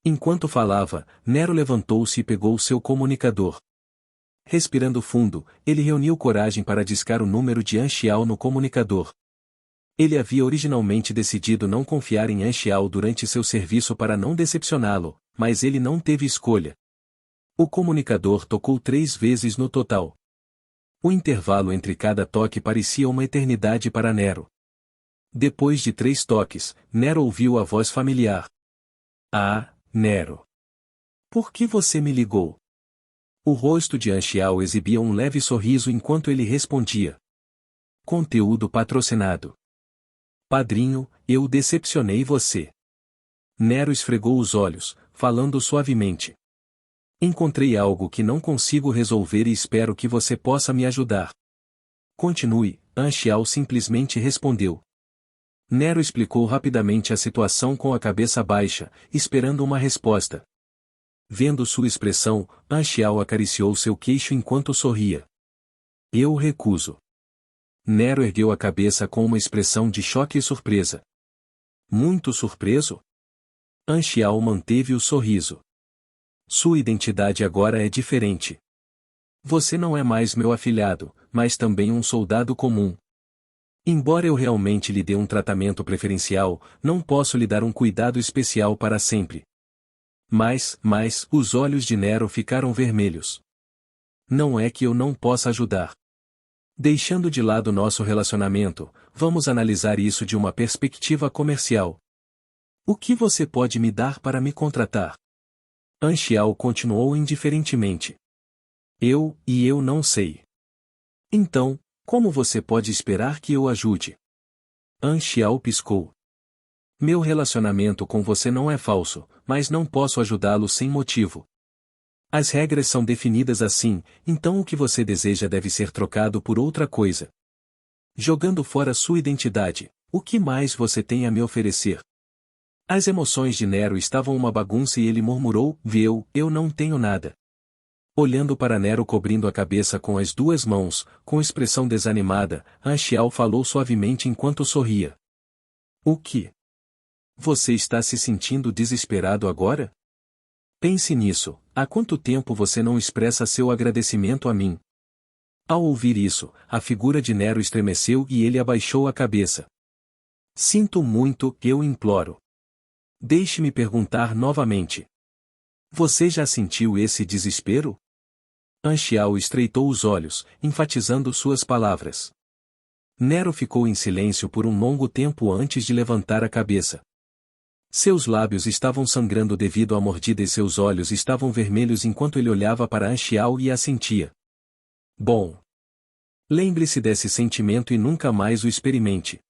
Enquanto falava, Nero levantou-se e pegou seu comunicador. Respirando fundo, ele reuniu coragem para discar o número de Anchial no comunicador. Ele havia originalmente decidido não confiar em Anchial durante seu serviço para não decepcioná-lo, mas ele não teve escolha. O comunicador tocou 3 vezes no total. O intervalo entre cada toque parecia uma eternidade para Nero. Depois de 3 toques, Nero ouviu a voz familiar. Ah, Nero. Por que você me ligou? O rosto de Anchial exibia um leve sorriso enquanto ele respondia. Conteúdo patrocinado. Padrinho, eu decepcionei você. Nero esfregou os olhos, falando suavemente. Encontrei algo que não consigo resolver e espero que você possa me ajudar. Continue, Anchial simplesmente respondeu. Nero explicou rapidamente a situação com a cabeça baixa, esperando uma resposta. Vendo sua expressão, Anchial acariciou seu queixo enquanto sorria. Eu recuso. Nero ergueu a cabeça com uma expressão de choque e surpresa. Muito surpreso? Anchial manteve o sorriso. Sua identidade agora é diferente. Você não é mais meu afilhado, mas também um soldado comum. Embora eu realmente lhe dê um tratamento preferencial, não posso lhe dar um cuidado especial para sempre. Mas, os olhos de Nero ficaram vermelhos. Não é que eu não possa ajudar. Deixando de lado nosso relacionamento, vamos analisar isso de uma perspectiva comercial. O que você pode me dar para me contratar? Anchial continuou indiferentemente. Eu não sei. Então, como você pode esperar que eu ajude? Anchial piscou. Meu relacionamento com você não é falso, mas não posso ajudá-lo sem motivo. As regras são definidas assim, então o que você deseja deve ser trocado por outra coisa. Jogando fora sua identidade, o que mais você tem a me oferecer? As emoções de Nero estavam uma bagunça e ele murmurou, eu não tenho nada. Olhando para Nero cobrindo a cabeça com as 2 mãos, com expressão desanimada, Anchial falou suavemente enquanto sorria. O que? Você está se sentindo desesperado agora? Pense nisso, há quanto tempo você não expressa seu agradecimento a mim? Ao ouvir isso, a figura de Nero estremeceu e ele abaixou a cabeça. Sinto muito, eu imploro. Deixe-me perguntar novamente. Você já sentiu esse desespero? Anchial estreitou os olhos, enfatizando suas palavras. Nero ficou em silêncio por um longo tempo antes de levantar a cabeça. Seus lábios estavam sangrando devido à mordida e seus olhos estavam vermelhos enquanto ele olhava para Anchial e assentia. Bom. Lembre-se desse sentimento e nunca mais o experimente.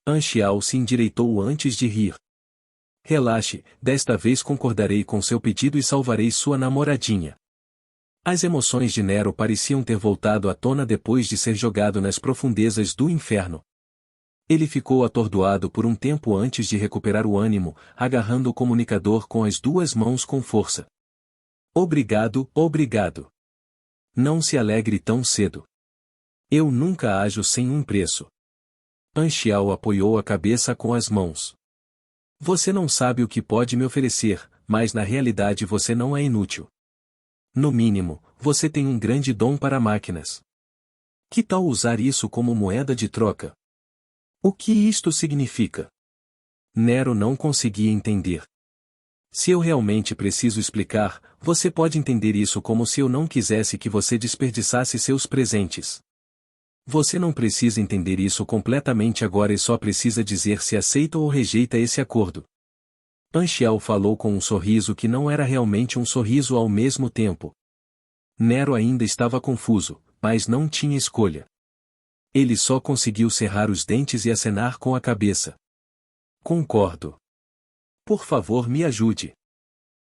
Anchial se endireitou antes de rir. Relaxe, desta vez concordarei com seu pedido e salvarei sua namoradinha. As emoções de Nero pareciam ter voltado à tona depois de ser jogado nas profundezas do inferno. Ele ficou atordoado por um tempo antes de recuperar o ânimo, agarrando o comunicador com as 2 mãos com força. Obrigado. Não se alegre tão cedo. Eu nunca ajo sem um preço. Anchial apoiou a cabeça com as mãos. Você não sabe o que pode me oferecer, mas na realidade você não é inútil. No mínimo, você tem um grande dom para máquinas. Que tal usar isso como moeda de troca? O que isto significa? Nero não conseguia entender. Se eu realmente preciso explicar, você pode entender isso como se eu não quisesse que você desperdiçasse seus presentes. Você não precisa entender isso completamente agora e só precisa dizer se aceita ou rejeita esse acordo. Anchial falou com um sorriso que não era realmente um sorriso ao mesmo tempo. Nero ainda estava confuso, mas não tinha escolha. Ele só conseguiu cerrar os dentes e acenar com a cabeça. Concordo. Por favor, me ajude.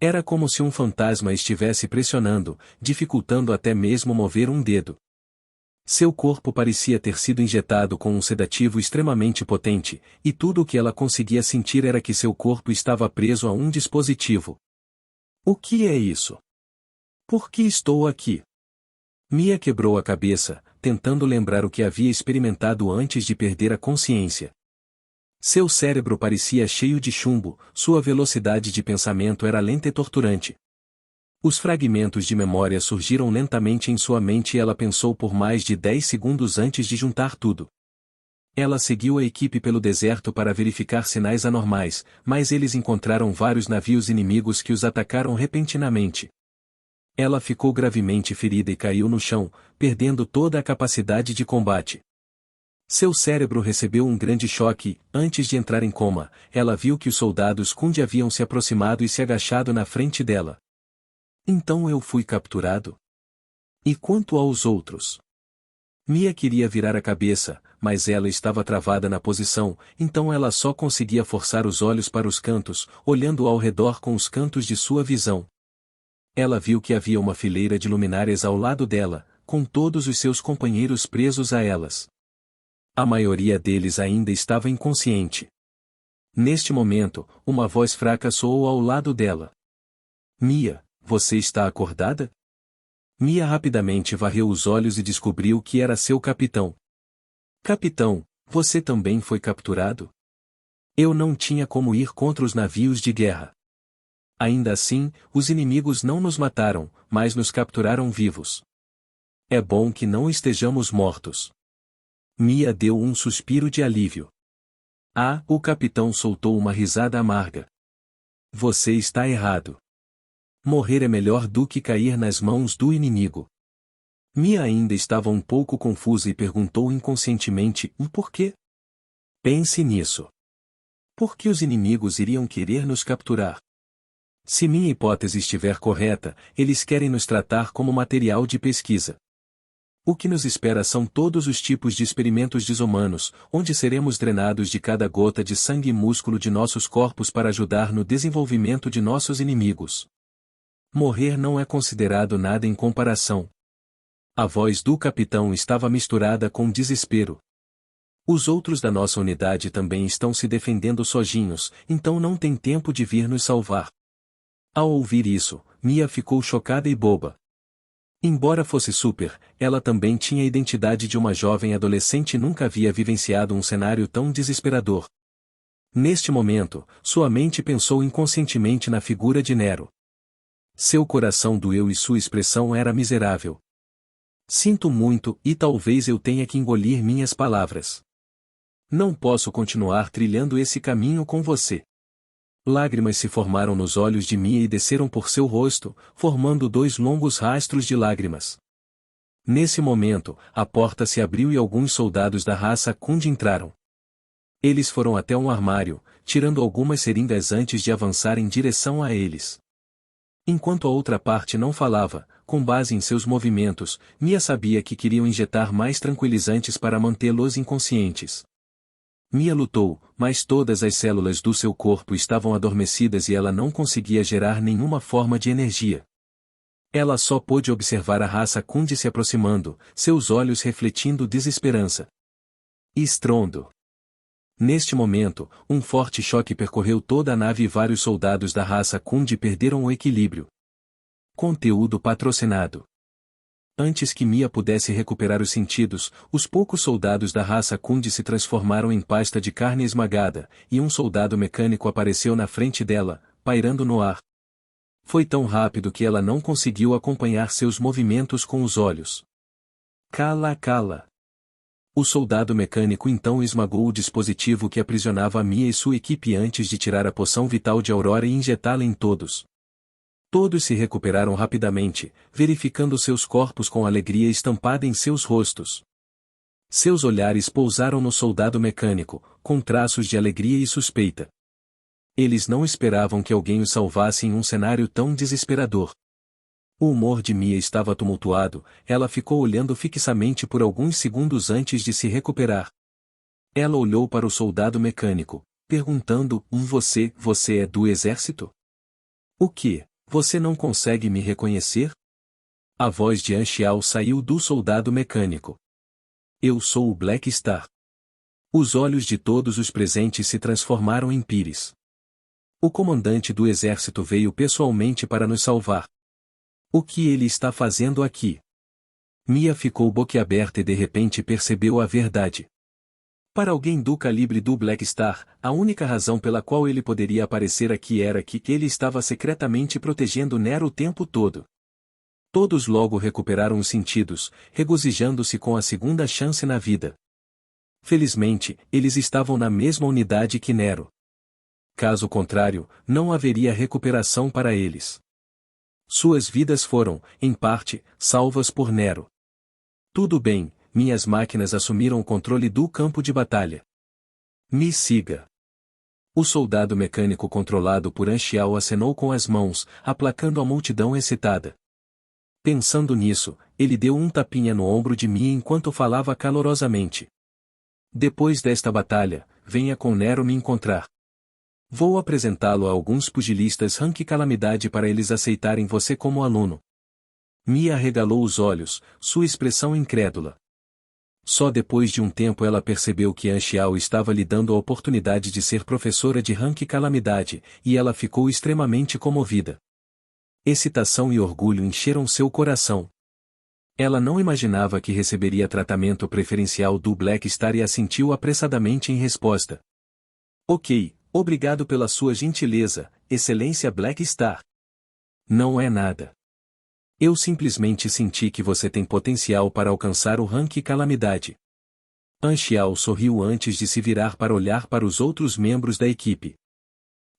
Era como se um fantasma estivesse pressionando, dificultando até mesmo mover um dedo. Seu corpo parecia ter sido injetado com um sedativo extremamente potente, e tudo o que ela conseguia sentir era que seu corpo estava preso a um dispositivo. O que é isso? Por que estou aqui? Mia quebrou a cabeça, tentando lembrar o que havia experimentado antes de perder a consciência. Seu cérebro parecia cheio de chumbo, sua velocidade de pensamento era lenta e torturante. Os fragmentos de memória surgiram lentamente em sua mente e ela pensou por mais de 10 segundos antes de juntar tudo. Ela seguiu a equipe pelo deserto para verificar sinais anormais, mas eles encontraram vários navios inimigos que os atacaram repentinamente. Ela ficou gravemente ferida e caiu no chão, perdendo toda a capacidade de combate. Seu cérebro recebeu um grande choque. Antes de entrar em coma, ela viu que os soldados Kundi haviam se aproximado e se agachado na frente dela. Então eu fui capturado? E quanto aos outros? Mia queria virar a cabeça, mas ela estava travada na posição, então ela só conseguia forçar os olhos para os cantos, olhando ao redor com os cantos de sua visão. Ela viu que havia uma fileira de luminárias ao lado dela, com todos os seus companheiros presos a elas. A maioria deles ainda estava inconsciente. Neste momento, uma voz fraca soou ao lado dela. Mia, você está acordada? Mia rapidamente varreu os olhos e descobriu que era seu capitão. Capitão, você também foi capturado? Eu não tinha como ir contra os navios de guerra. Ainda assim, os inimigos não nos mataram, mas nos capturaram vivos. É bom que não estejamos mortos. Mia deu um suspiro de alívio. Ah, o capitão soltou uma risada amarga. Você está errado. Morrer é melhor do que cair nas mãos do inimigo. Mia ainda estava um pouco confusa e perguntou inconscientemente o porquê. Pense nisso. Por que os inimigos iriam querer nos capturar? Se minha hipótese estiver correta, eles querem nos tratar como material de pesquisa. O que nos espera são todos os tipos de experimentos desumanos, onde seremos drenados de cada gota de sangue e músculo de nossos corpos para ajudar no desenvolvimento de nossos inimigos. Morrer não é considerado nada em comparação. A voz do capitão estava misturada com desespero. Os outros da nossa unidade também estão se defendendo sozinhos, então não tem tempo de vir nos salvar. Ao ouvir isso, Mia ficou chocada e boba. Embora fosse super, ela também tinha a identidade de uma jovem adolescente e nunca havia vivenciado um cenário tão desesperador. Neste momento, sua mente pensou inconscientemente na figura de Nero. Seu coração doeu e sua expressão era miserável. Sinto muito, e talvez eu tenha que engolir minhas palavras. Não posso continuar trilhando esse caminho com você. Lágrimas se formaram nos olhos de Mia e desceram por seu rosto, formando 2 longos rastros de lágrimas. Nesse momento, a porta se abriu e alguns soldados da raça Kundi entraram. Eles foram até um armário, tirando algumas seringas antes de avançar em direção a eles. Enquanto a outra parte não falava, com base em seus movimentos, Mia sabia que queriam injetar mais tranquilizantes para mantê-los inconscientes. Mia lutou, mas todas as células do seu corpo estavam adormecidas e ela não conseguia gerar nenhuma forma de energia. Ela só pôde observar a raça Kundi se aproximando, seus olhos refletindo desesperança. Estrondo. Neste momento, um forte choque percorreu toda a nave e vários soldados da raça Kundi perderam o equilíbrio. Conteúdo patrocinado. Antes que Mia pudesse recuperar os sentidos, os poucos soldados da raça Kundi se transformaram em pasta de carne esmagada, e um soldado mecânico apareceu na frente dela, pairando no ar. Foi tão rápido que ela não conseguiu acompanhar seus movimentos com os olhos. Cala, cala. O soldado mecânico então esmagou o dispositivo que aprisionava a Mia e sua equipe antes de tirar a poção vital de Aurora e injetá-la em todos. Todos se recuperaram rapidamente, verificando seus corpos com alegria estampada em seus rostos. Seus olhares pousaram no soldado mecânico, com traços de alegria e suspeita. Eles não esperavam que alguém os salvasse em um cenário tão desesperador. O humor de Mia estava tumultuado, ela ficou olhando fixamente por alguns segundos antes de se recuperar. Ela olhou para o soldado mecânico, perguntando: Você é do exército? O que? Você não consegue me reconhecer? A voz de Anxiao saiu do soldado mecânico. Eu sou o Black Star. Os olhos de todos os presentes se transformaram em pires. O comandante do exército veio pessoalmente para nos salvar. O que ele está fazendo aqui? Mia ficou boquiaberta e de repente percebeu a verdade. Para alguém do calibre do Black Star, a única razão pela qual ele poderia aparecer aqui era que ele estava secretamente protegendo Nero o tempo todo. Todos logo recuperaram os sentidos, regozijando-se com a segunda chance na vida. Felizmente, eles estavam na mesma unidade que Nero. Caso contrário, não haveria recuperação para eles. Suas vidas foram, em parte, salvas por Nero. Tudo bem, minhas máquinas assumiram o controle do campo de batalha. Me siga. O soldado mecânico controlado por Anxiao acenou com as mãos, aplacando a multidão excitada. Pensando nisso, ele deu um tapinha no ombro de Mia enquanto falava calorosamente. Depois desta batalha, venha com Nero me encontrar. Vou apresentá-lo a alguns pugilistas rank calamidade para eles aceitarem você como aluno. Mia arregalou os olhos, sua expressão incrédula. Só depois de um tempo ela percebeu que Anxiao estava lhe dando a oportunidade de ser professora de rank calamidade, e ela ficou extremamente comovida. Excitação e orgulho encheram seu coração. Ela não imaginava que receberia tratamento preferencial do Black Star e assentiu apressadamente em resposta. Ok, obrigado pela sua gentileza, Excelência Black Star. Não é nada. Eu simplesmente senti que você tem potencial para alcançar o rank calamidade. Anxiao sorriu antes de se virar para olhar para os outros membros da equipe.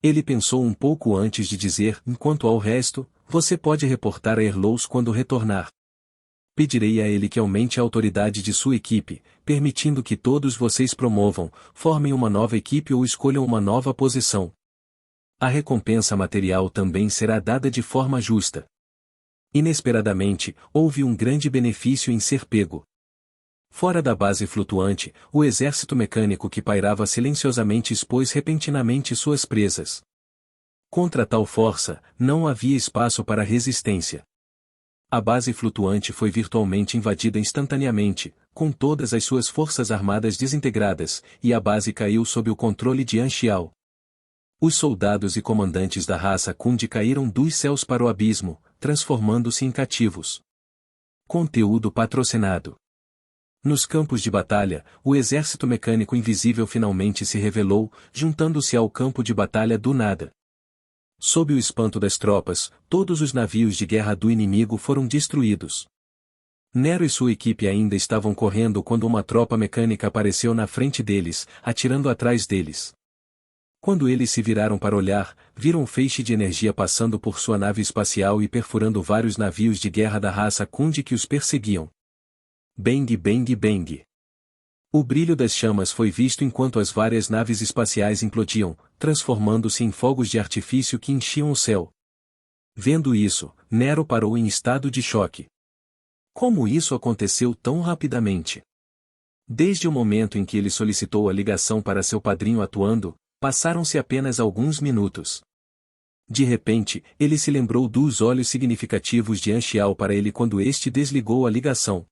Ele pensou um pouco antes de dizer, enquanto ao resto, você pode reportar a Erlous quando retornar. Pedirei a ele que aumente a autoridade de sua equipe, permitindo que todos vocês promovam, formem uma nova equipe ou escolham uma nova posição. A recompensa material também será dada de forma justa. Inesperadamente, houve um grande benefício em ser pego. Fora da base flutuante, o exército mecânico que pairava silenciosamente expôs repentinamente suas presas. Contra tal força, não havia espaço para resistência. A base flutuante foi virtualmente invadida instantaneamente, com todas as suas forças armadas desintegradas, e a base caiu sob o controle de Anxiao. Os soldados e comandantes da raça Kundi caíram dos céus para o abismo, transformando-se em cativos. Conteúdo patrocinado. Nos campos de batalha, o exército mecânico invisível finalmente se revelou, juntando-se ao campo de batalha do nada. Sob o espanto das tropas, todos os navios de guerra do inimigo foram destruídos. Nero e sua equipe ainda estavam correndo quando uma tropa mecânica apareceu na frente deles, atirando atrás deles. Quando eles se viraram para olhar, viram um feixe de energia passando por sua nave espacial e perfurando vários navios de guerra da raça Kundi que os perseguiam. Bang bang bang. O brilho das chamas foi visto enquanto as várias naves espaciais implodiam, transformando-se em fogos de artifício que enchiam o céu. Vendo isso, Nero parou em estado de choque. Como isso aconteceu tão rapidamente? Desde o momento em que ele solicitou a ligação para seu padrinho atuando, passaram-se apenas alguns minutos. De repente, ele se lembrou dos olhos significativos de Anxiao para ele quando este desligou a ligação.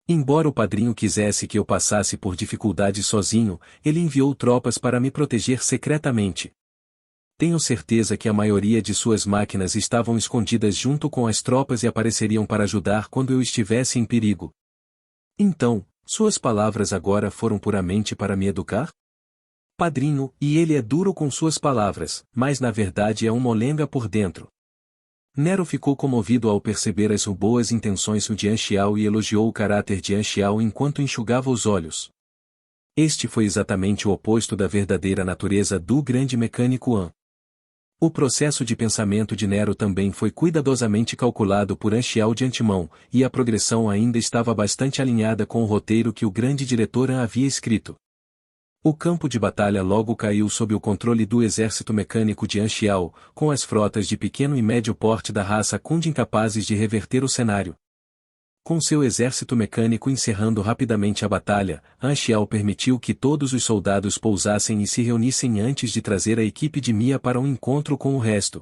Embora o padrinho quisesse que eu passasse por dificuldades sozinho, ele enviou tropas para me proteger secretamente. Tenho certeza que a maioria de suas máquinas estavam escondidas junto com as tropas e apareceriam para ajudar quando eu estivesse em perigo. Então, suas palavras agora foram puramente para me educar? Padrinho, e ele é duro com suas palavras, mas na verdade é um molenga por dentro. Nero ficou comovido ao perceber as boas intenções de Anxiao e elogiou o caráter de Anxiao enquanto enxugava os olhos. Este foi exatamente o oposto da verdadeira natureza do grande mecânico An. O processo de pensamento de Nero também foi cuidadosamente calculado por Anxiao de antemão, e a progressão ainda estava bastante alinhada com o roteiro que o grande diretor An havia escrito. O campo de batalha logo caiu sob o controle do exército mecânico de Anxiao, com as frotas de pequeno e médio porte da raça Kundi incapazes de reverter o cenário. Com seu exército mecânico encerrando rapidamente a batalha, Anxiao permitiu que todos os soldados pousassem e se reunissem antes de trazer a equipe de Mia para um encontro com o resto.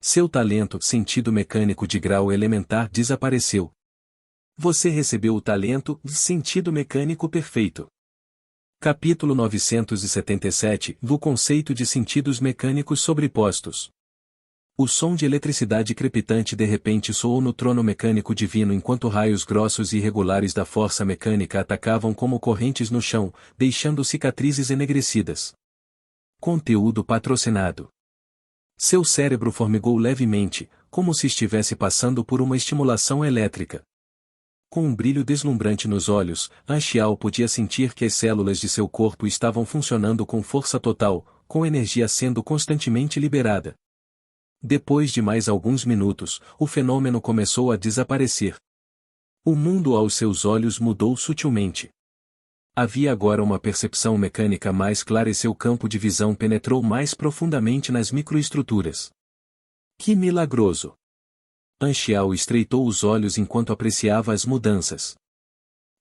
Seu talento, sentido mecânico de grau elementar, desapareceu. Você recebeu o talento, sentido mecânico perfeito. Capítulo 977, do conceito de sentidos mecânicos sobrepostos. O som de eletricidade crepitante de repente soou no trono mecânico divino enquanto raios grossos e irregulares da força mecânica atacavam como correntes no chão, deixando cicatrizes enegrecidas. Conteúdo patrocinado. Seu cérebro formigou levemente, como se estivesse passando por uma estimulação elétrica. Com um brilho deslumbrante nos olhos, Anxiao podia sentir que as células de seu corpo estavam funcionando com força total, com energia sendo constantemente liberada. Depois de mais alguns minutos, o fenômeno começou a desaparecer. O mundo aos seus olhos mudou sutilmente. Havia agora uma percepção mecânica mais clara e seu campo de visão penetrou mais profundamente nas microestruturas. Que milagroso! Anxiao estreitou os olhos enquanto apreciava as mudanças.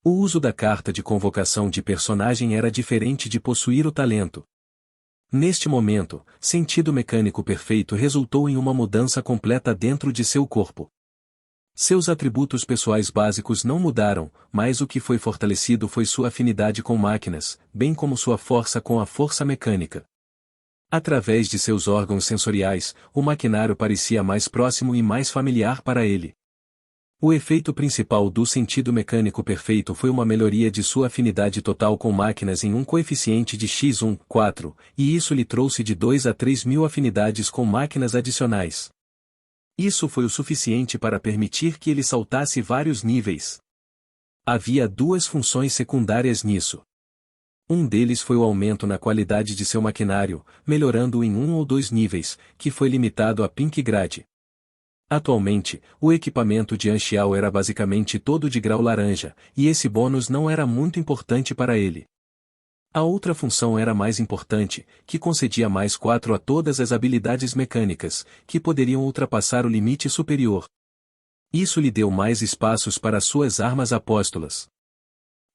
O uso da carta de convocação de personagem era diferente de possuir o talento. Neste momento, sentido mecânico perfeito resultou em uma mudança completa dentro de seu corpo. Seus atributos pessoais básicos não mudaram, mas o que foi fortalecido foi sua afinidade com máquinas, bem como sua força com a força mecânica. Através de seus órgãos sensoriais, o maquinário parecia mais próximo e mais familiar para ele. O efeito principal do sentido mecânico perfeito foi uma melhoria de sua afinidade total com máquinas em um coeficiente de x1, 4, e isso lhe trouxe de 2 a 3 mil afinidades com máquinas adicionais. Isso foi o suficiente para permitir que ele saltasse vários níveis. Havia duas funções secundárias nisso. Um deles foi o aumento na qualidade de seu maquinário, melhorando-o em 1 ou 2 níveis, que foi limitado a Pink Grade. Atualmente, o equipamento de Anxiao era basicamente todo de grau laranja, e esse bônus não era muito importante para ele. A outra função era mais importante, que concedia mais 4 a todas as habilidades mecânicas, que poderiam ultrapassar o limite superior. Isso lhe deu mais espaços para suas armas apóstolas.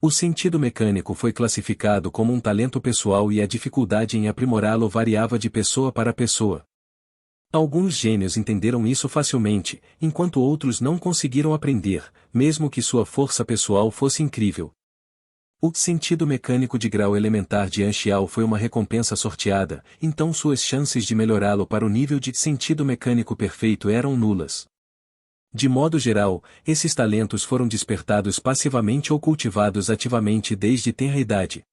O sentido mecânico foi classificado como um talento pessoal e a dificuldade em aprimorá-lo variava de pessoa para pessoa. Alguns gênios entenderam isso facilmente, enquanto outros não conseguiram aprender, mesmo que sua força pessoal fosse incrível. O sentido mecânico de grau elementar de Anxiao foi uma recompensa sorteada, então suas chances de melhorá-lo para o nível de sentido mecânico perfeito eram nulas. De modo geral, esses talentos foram despertados passivamente ou cultivados ativamente desde tenra idade.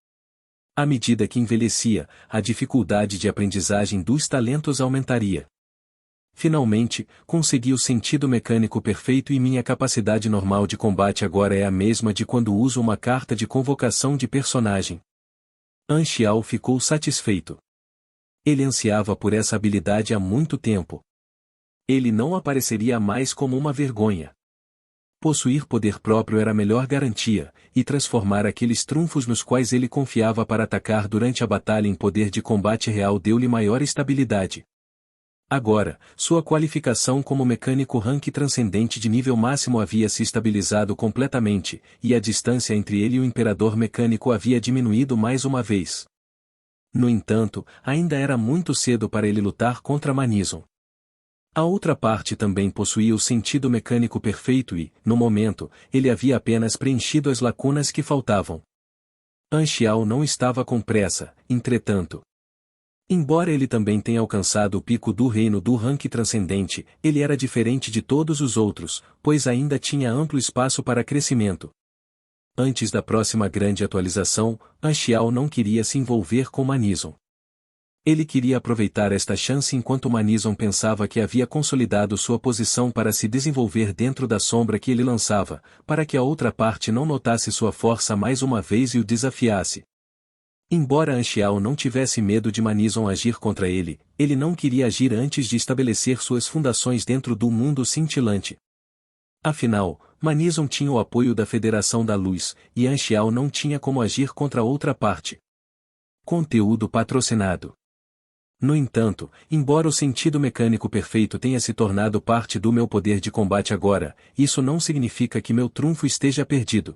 À medida que envelhecia, a dificuldade de aprendizagem dos talentos aumentaria. Finalmente, consegui o sentido mecânico perfeito e minha capacidade normal de combate agora é a mesma de quando uso uma carta de convocação de personagem. Anxiao ficou satisfeito. Ele ansiava por essa habilidade há muito tempo. Ele não apareceria mais como uma vergonha. Possuir poder próprio era a melhor garantia, e transformar aqueles trunfos nos quais ele confiava para atacar durante a batalha em poder de combate real deu-lhe maior estabilidade. Agora, sua qualificação como mecânico rank transcendente de nível máximo havia se estabilizado completamente, e a distância entre ele e o imperador mecânico havia diminuído mais uma vez. No entanto, ainda era muito cedo para ele lutar contra Manizon. A outra parte também possuía o sentido mecânico perfeito e, no momento, ele havia apenas preenchido as lacunas que faltavam. Anxiao não estava com pressa, entretanto. Embora ele também tenha alcançado o pico do reino do rank transcendente, ele era diferente de todos os outros, pois ainda tinha amplo espaço para crescimento. Antes da próxima grande atualização, Anxiao não queria se envolver com Manizon. Ele queria aproveitar esta chance enquanto Manizon pensava que havia consolidado sua posição para se desenvolver dentro da sombra que ele lançava, para que a outra parte não notasse sua força mais uma vez e o desafiasse. Embora Anxiao não tivesse medo de Manizon agir contra ele, ele não queria agir antes de estabelecer suas fundações dentro do mundo cintilante. Afinal, Manizon tinha o apoio da Federação da Luz, e Anxiao não tinha como agir contra outra parte. Conteúdo patrocinado. No entanto, embora o sentido mecânico perfeito tenha se tornado parte do meu poder de combate agora, isso não significa que meu trunfo esteja perdido.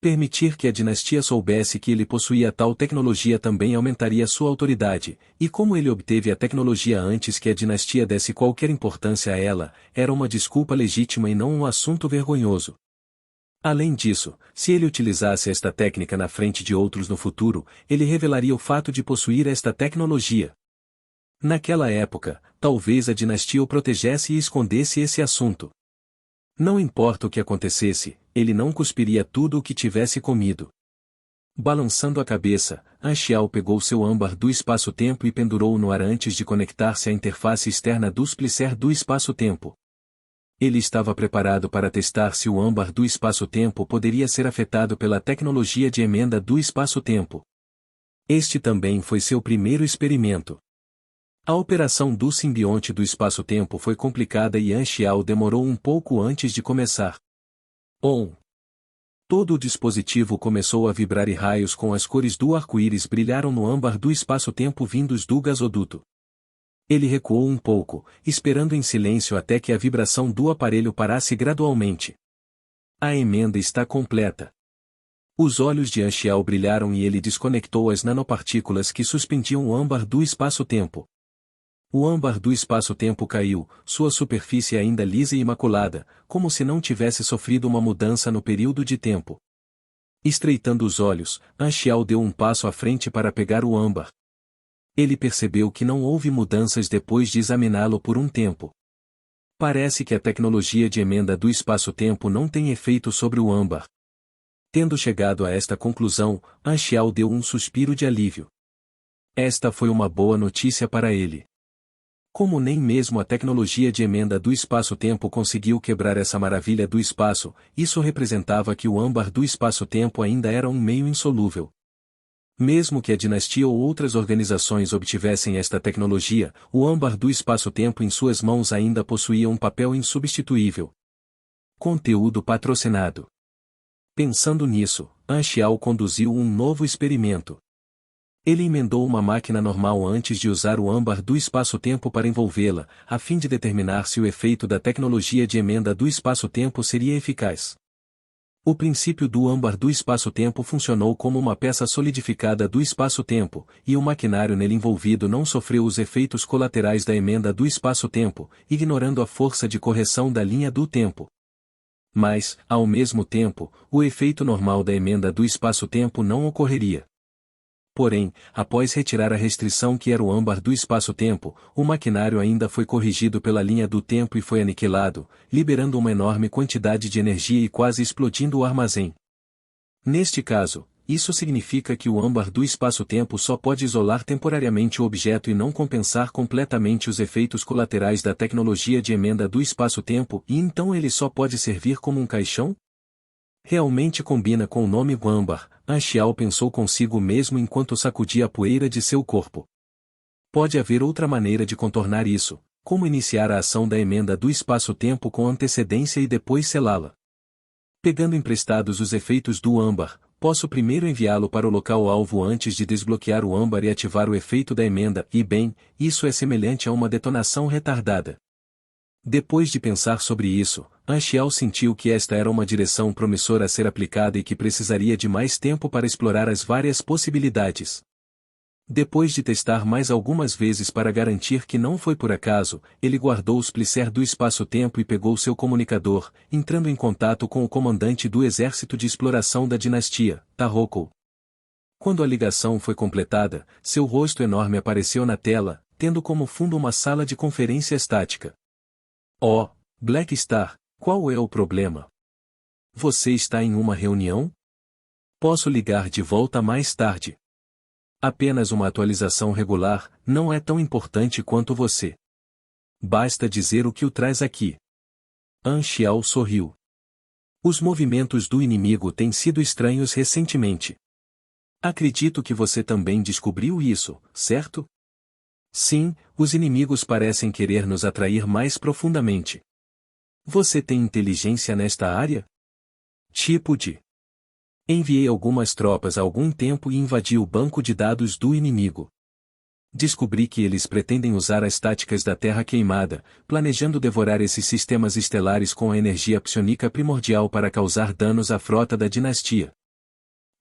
Permitir que a dinastia soubesse que ele possuía tal tecnologia também aumentaria sua autoridade, e como ele obteve a tecnologia antes que a dinastia desse qualquer importância a ela, era uma desculpa legítima e não um assunto vergonhoso. Além disso, se ele utilizasse esta técnica na frente de outros no futuro, ele revelaria o fato de possuir esta tecnologia. Naquela época, talvez a dinastia o protegesse e escondesse esse assunto. Não importa o que acontecesse, ele não cuspiria tudo o que tivesse comido. Balançando a cabeça, Anchial pegou seu âmbar do espaço-tempo e pendurou-o no ar antes de conectar-se à interface externa do splicer do espaço-tempo. Ele estava preparado para testar se o âmbar do espaço-tempo poderia ser afetado pela tecnologia de emenda do espaço-tempo. Este também foi seu primeiro experimento. A operação do simbionte do espaço-tempo foi complicada e Anchial demorou um pouco antes de começar. Todo o dispositivo começou a vibrar e raios com as cores do arco-íris brilharam no âmbar do espaço-tempo vindos do gasoduto. Ele recuou um pouco, esperando em silêncio até que a vibração do aparelho parasse gradualmente. A emenda está completa. Os olhos de Anchial brilharam e ele desconectou as nanopartículas que suspendiam o âmbar do espaço-tempo. O âmbar do espaço-tempo caiu, sua superfície ainda lisa e imaculada, como se não tivesse sofrido uma mudança no período de tempo. Estreitando os olhos, Anchial deu um passo à frente para pegar o âmbar. Ele percebeu que não houve mudanças depois de examiná-lo por um tempo. Parece que a tecnologia de emenda do espaço-tempo não tem efeito sobre o âmbar. Tendo chegado a esta conclusão, Anchial deu um suspiro de alívio. Esta foi uma boa notícia para ele. Como nem mesmo a tecnologia de emenda do espaço-tempo conseguiu quebrar essa maravilha do espaço, isso representava que o âmbar do espaço-tempo ainda era um meio insolúvel. Mesmo que a dinastia ou outras organizações obtivessem esta tecnologia, o âmbar do espaço-tempo em suas mãos ainda possuía um papel insubstituível. Conteúdo patrocinado. Pensando nisso, Anchial conduziu um novo experimento. Ele emendou uma máquina normal antes de usar o âmbar do espaço-tempo para envolvê-la, a fim de determinar se o efeito da tecnologia de emenda do espaço-tempo seria eficaz. O princípio do âmbar do espaço-tempo funcionou como uma peça solidificada do espaço-tempo, e o maquinário nele envolvido não sofreu os efeitos colaterais da emenda do espaço-tempo, ignorando a força de correção da linha do tempo. Mas, ao mesmo tempo, o efeito normal da emenda do espaço-tempo não ocorreria. Porém, após retirar a restrição que era o âmbar do espaço-tempo, o maquinário ainda foi corrigido pela linha do tempo e foi aniquilado, liberando uma enorme quantidade de energia e quase explodindo o armazém. Neste caso, isso significa que o âmbar do espaço-tempo só pode isolar temporariamente o objeto e não compensar completamente os efeitos colaterais da tecnologia de emenda do espaço-tempo e então ele só pode servir como um caixão? Realmente combina com o nome âmbar, Anchial pensou consigo mesmo enquanto sacudia a poeira de seu corpo. Pode haver outra maneira de contornar isso, como iniciar a ação da emenda do espaço-tempo com antecedência e depois selá-la. Pegando emprestados os efeitos do âmbar, posso primeiro enviá-lo para o local-alvo antes de desbloquear o âmbar e ativar o efeito da emenda, e bem, isso é semelhante a uma detonação retardada. Depois de pensar sobre isso, Anchial sentiu que esta era uma direção promissora a ser aplicada e que precisaria de mais tempo para explorar as várias possibilidades. Depois de testar mais algumas vezes para garantir que não foi por acaso, ele guardou o splicer do espaço-tempo e pegou seu comunicador, entrando em contato com o comandante do exército de exploração da dinastia, Tarroko. Quando a ligação foi completada, seu rosto enorme apareceu na tela, tendo como fundo uma sala de conferência estática. Oh, Black Star, qual é o problema? Você está em uma reunião? Posso ligar de volta mais tarde. Apenas uma atualização regular, não é tão importante quanto você. Basta dizer o que o traz aqui. Anchial sorriu. Os movimentos do inimigo têm sido estranhos recentemente. Acredito que você também descobriu isso, certo? Sim, os inimigos parecem querer nos atrair mais profundamente. Você tem inteligência nesta área? Tipo de. Enviei algumas tropas há algum tempo e invadi o banco de dados do inimigo. Descobri que eles pretendem usar as táticas da Terra Queimada, planejando devorar esses sistemas estelares com a energia psionica primordial para causar danos à frota da dinastia.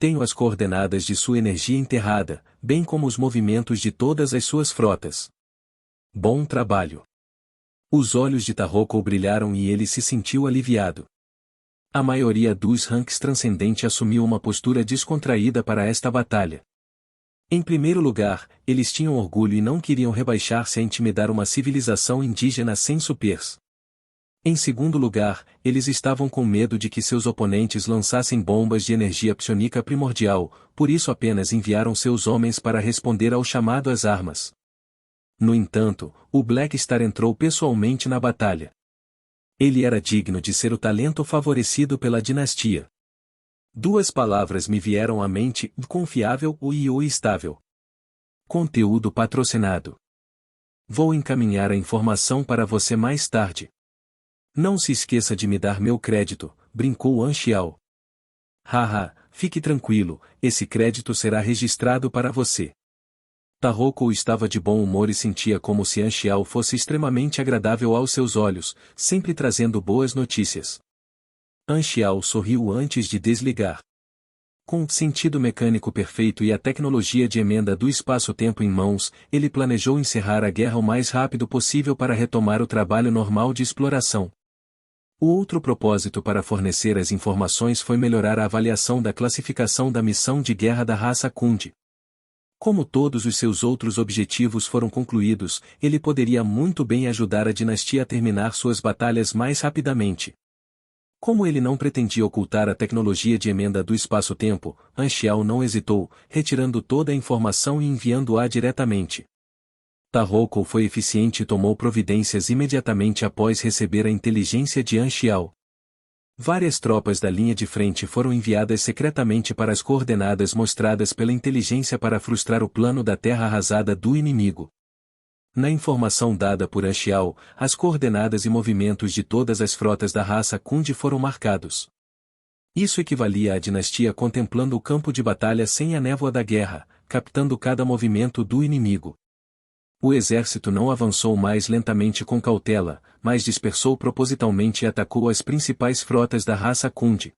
Tenho as coordenadas de sua energia enterrada, bem como os movimentos de todas as suas frotas. Bom trabalho. Os olhos de Tarroko brilharam e ele se sentiu aliviado. A maioria dos ranks transcendente assumiu uma postura descontraída para esta batalha. Em primeiro lugar, eles tinham orgulho e não queriam rebaixar-se a intimidar uma civilização indígena sem supers. Em segundo lugar, eles estavam com medo de que seus oponentes lançassem bombas de energia psionica primordial, por isso apenas enviaram seus homens para responder ao chamado às armas. No entanto, o Black Star entrou pessoalmente na batalha. Ele era digno de ser o talento favorecido pela dinastia. Duas palavras me vieram à mente: confiável e estável. Conteúdo patrocinado. Vou encaminhar a informação para você mais tarde. Não se esqueça de me dar meu crédito, brincou Anxiao. Haha, fique tranquilo, esse crédito será registrado para você. Tarroko estava de bom humor e sentia como se Anxiao fosse extremamente agradável aos seus olhos, sempre trazendo boas notícias. Anxiao sorriu antes de desligar. Com o sentido mecânico perfeito e a tecnologia de emenda do espaço-tempo em mãos, ele planejou encerrar a guerra o mais rápido possível para retomar o trabalho normal de exploração. O outro propósito para fornecer as informações foi melhorar a avaliação da classificação da missão de guerra da raça Kundi. Como todos os seus outros objetivos foram concluídos, ele poderia muito bem ajudar a dinastia a terminar suas batalhas mais rapidamente. Como ele não pretendia ocultar a tecnologia de emenda do espaço-tempo, Anxiao não hesitou, retirando toda a informação e enviando-a diretamente. Tarroko foi eficiente e tomou providências imediatamente após receber a inteligência de Anxiao. Várias tropas da linha de frente foram enviadas secretamente para as coordenadas mostradas pela inteligência para frustrar o plano da terra arrasada do inimigo. Na informação dada por Anxiao, as coordenadas e movimentos de todas as frotas da raça Kundi foram marcados. Isso equivalia à dinastia contemplando o campo de batalha sem a névoa da guerra, captando cada movimento do inimigo. O exército não avançou mais lentamente com cautela, mas dispersou propositalmente e atacou as principais frotas da raça Kundi.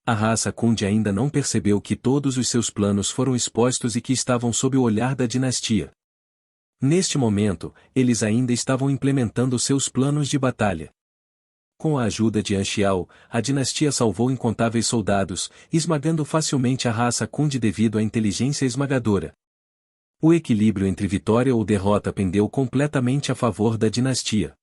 A raça Kundi ainda não percebeu que todos os seus planos foram expostos e que estavam sob o olhar da dinastia. Neste momento, eles ainda estavam implementando seus planos de batalha. Com a ajuda de Anxiao, a dinastia salvou incontáveis soldados, esmagando facilmente a raça Kundi devido à inteligência esmagadora. O equilíbrio entre vitória ou derrota pendeu completamente a favor da dinastia.